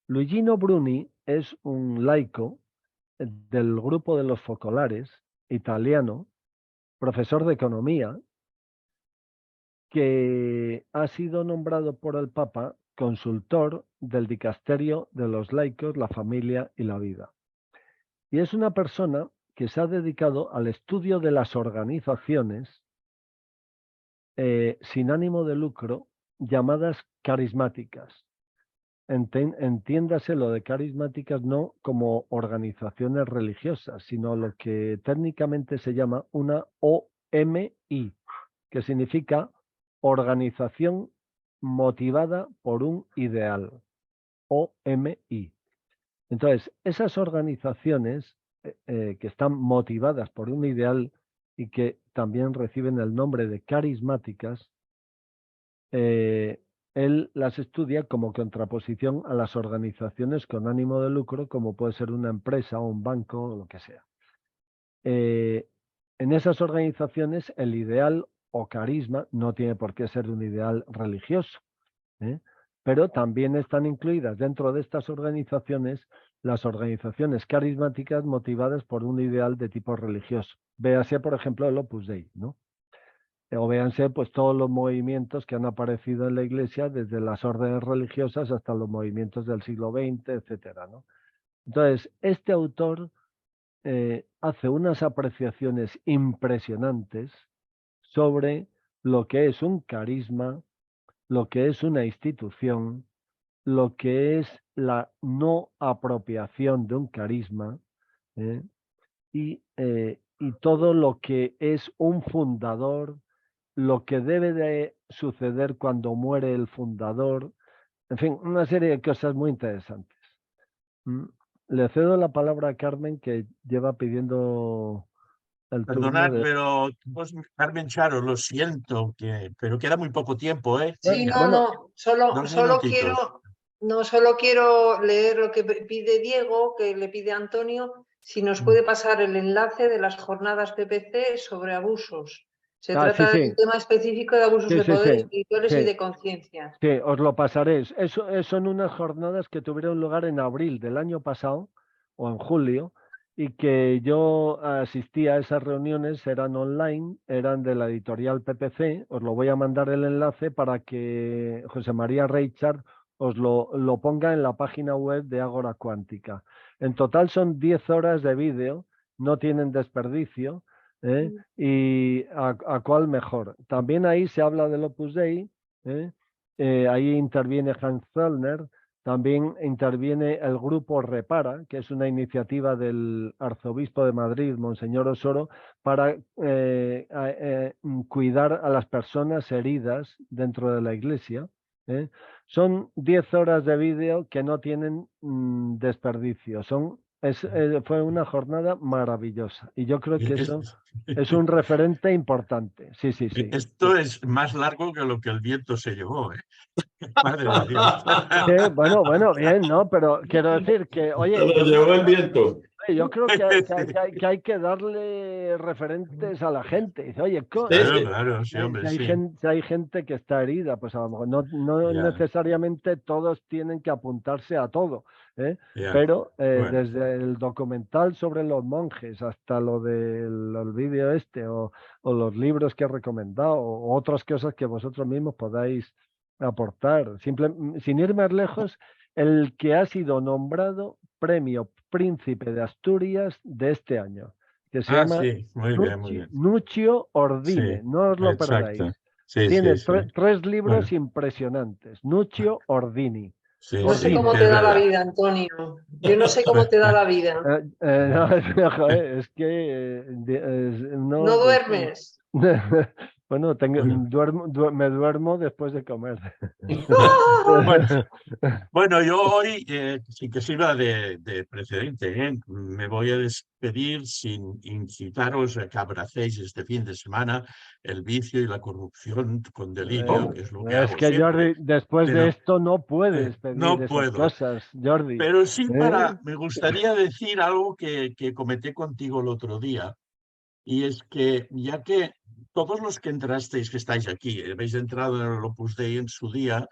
Luigino Bruni es un laico del grupo de los Focolares, italiano, profesor de economía, que ha sido nombrado por el Papa consultor del dicasterio de los laicos, la familia y la vida. Y es una persona que se ha dedicado al estudio de las organizaciones sin ánimo de lucro llamadas carismáticas. Entiéndase lo de carismáticas no como organizaciones religiosas, sino lo que técnicamente se llama una OMI, que significa organización motivada por un ideal, OMI. Entonces, esas organizaciones que están motivadas por un ideal y que también reciben el nombre de carismáticas, él las estudia como contraposición a las organizaciones con ánimo de lucro, como puede ser una empresa o un banco o lo que sea. En esas organizaciones el ideal o carisma no tiene por qué ser un ideal religioso, pero también están incluidas dentro de estas organizaciones las organizaciones carismáticas motivadas por un ideal de tipo religioso. Véase, por ejemplo, el Opus Dei, ¿no? O véanse pues todos los movimientos que han aparecido en la Iglesia, desde las órdenes religiosas hasta los movimientos del siglo XX, etcétera, ¿no? Entonces, este autor hace unas apreciaciones impresionantes sobre lo que es un carisma, lo que es una institución, lo que es la no apropiación de un carisma, y todo lo que es un fundador, lo que debe de suceder cuando muere el fundador, en fin, una serie de cosas muy interesantes. Le cedo la palabra a Carmen, que lleva pidiendo el Perdonad, turno. pero pues, Carmen Charo, lo siento, pero queda muy poco tiempo, ¿eh? Sí, Bueno, solo quiero leer lo que pide Diego, que le pide Antonio, si nos puede pasar el enlace de las jornadas PPC sobre abusos. Se trata de un tema específico de abusos de poder espirituales y de conciencia. Sí, os lo pasaré. Son unas jornadas que tuvieron lugar en abril del año pasado o en julio, y que yo asistí a esas reuniones, eran online, eran de la editorial PPC. Os lo voy a mandar el enlace para que José María Reichard os lo ponga en la página web de Ágora Cuántica. En total son 10 horas de vídeo, no tienen desperdicio. Y a cuál mejor. También ahí se habla del Opus Dei, ahí interviene Hans Zollner, también interviene el grupo Repara, que es una iniciativa del arzobispo de Madrid, Monseñor Osoro, para cuidar a las personas heridas dentro de la Iglesia. Son 10 horas de vídeo que no tienen desperdicio, fue una jornada maravillosa, y yo creo que eso es un referente importante. Sí. Esto es más largo que lo que el viento se llevó, ¿eh? Madre de Dios. Sí, bueno, bien, ¿no? Pero quiero decir que, oye... Se lo llevó el viento. Yo creo que hay que darle referentes a la gente. Dice, oye, Claro, sí, hombre, sí. si hay gente que está herida, pues a lo mejor no Ya. necesariamente todos tienen que apuntarse a todo, ¿eh? Ya. Pero Bueno. desde el documental sobre los monjes hasta lo del vídeo o los libros que he recomendado o otras cosas que vosotros mismos podáis aportar. Sin ir más lejos, el que ha sido nombrado Premio Príncipe de Asturias de este año, que se llama Sí, muy bien, muy bien. Nuccio Ordine, Sí, no os lo exacto. perdáis. Sí, Tiene sí, sí. tres libros Bueno. impresionantes. Nuccio Ordini. Sí, No sé sí, cómo es te da la verdad. vida, Antonio. Yo no sé cómo te da la vida. No, joder, es que No duermes. Bueno, me duermo después de comer. Bueno, yo hoy, sin que sirva de precedente, me voy a despedir sin incitaros a que abracéis este fin de semana el vicio y la corrupción con delirio, que es lo que Es hago que siempre. Jordi, después de Pero, esto no puedes pedir no esas puedo. cosas, Jordi. Pero sí me gustaría decir algo que comenté contigo el otro día, y es que ya que todos los que entrasteis, que estáis aquí, habéis entrado en el Opus Dei en su día,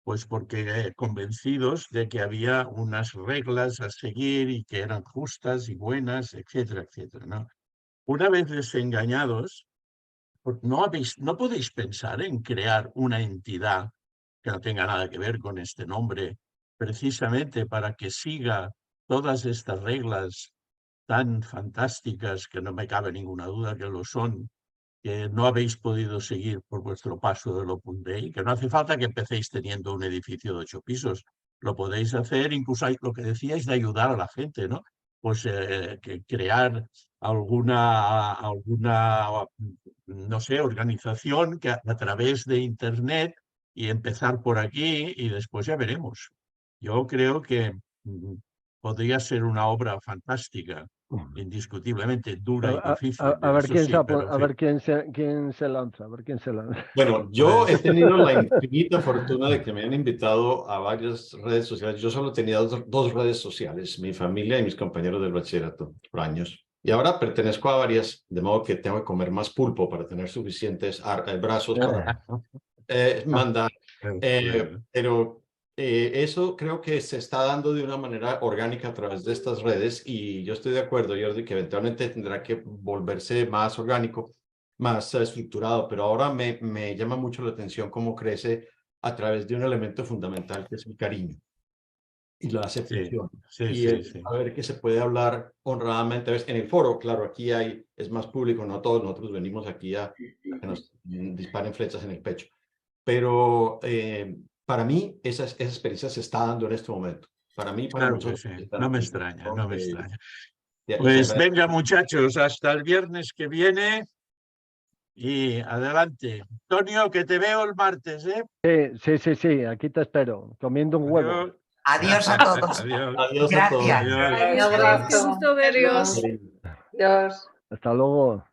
pues porque convencidos de que había unas reglas a seguir y que eran justas y buenas, etcétera, etcétera, ¿no? Una vez desengañados, no podéis pensar en crear una entidad que no tenga nada que ver con este nombre, precisamente para que siga todas estas reglas tan fantásticas, que no me cabe ninguna duda que lo son, que no habéis podido seguir por vuestro paso del Opus Dei, que no hace falta que empecéis teniendo un edificio de 8 pisos, lo podéis hacer, incluso lo que decíais de ayudar a la gente, ¿no? Pues que crear alguna, no sé, organización que a través de Internet y empezar por aquí y después ya veremos. Yo creo que podría ser una obra fantástica, indiscutiblemente dura y difícil, A ver eso sí, pero en fin. quién se lanza, a ver quién se lanza. Bueno, yo he Pues, tenido la infinita fortuna de que me han invitado a varias redes sociales. Yo solo tenía dos redes sociales, mi familia y mis compañeros del bachillerato, por años. Y ahora pertenezco a varias, de modo que tengo que comer más pulpo para tener suficientes brazos para mandar. Pero eso creo que se está dando de una manera orgánica a través de estas redes y yo estoy de acuerdo, Jordi, que eventualmente tendrá que volverse más orgánico, más estructurado, pero ahora me llama mucho la atención cómo crece a través de un elemento fundamental que es el cariño y la aceptación. Y saber que se puede hablar honradamente. En el foro, claro, aquí es más público, no todos nosotros venimos aquí a que nos disparen flechas en el pecho. Pero para mí esa experiencia se está dando en este momento. Para mí, para claro muchos. que sí. No me extraña, no me extraña. Y Pues venga, muchachos, hasta el viernes que viene y adelante. Antonio, que te veo el martes, ¿eh? Sí, aquí te espero, comiendo un huevo. Adiós a todos. Adiós. Gracias. Adiós. Un abrazo. Gusto verlos. Adiós. Hasta luego.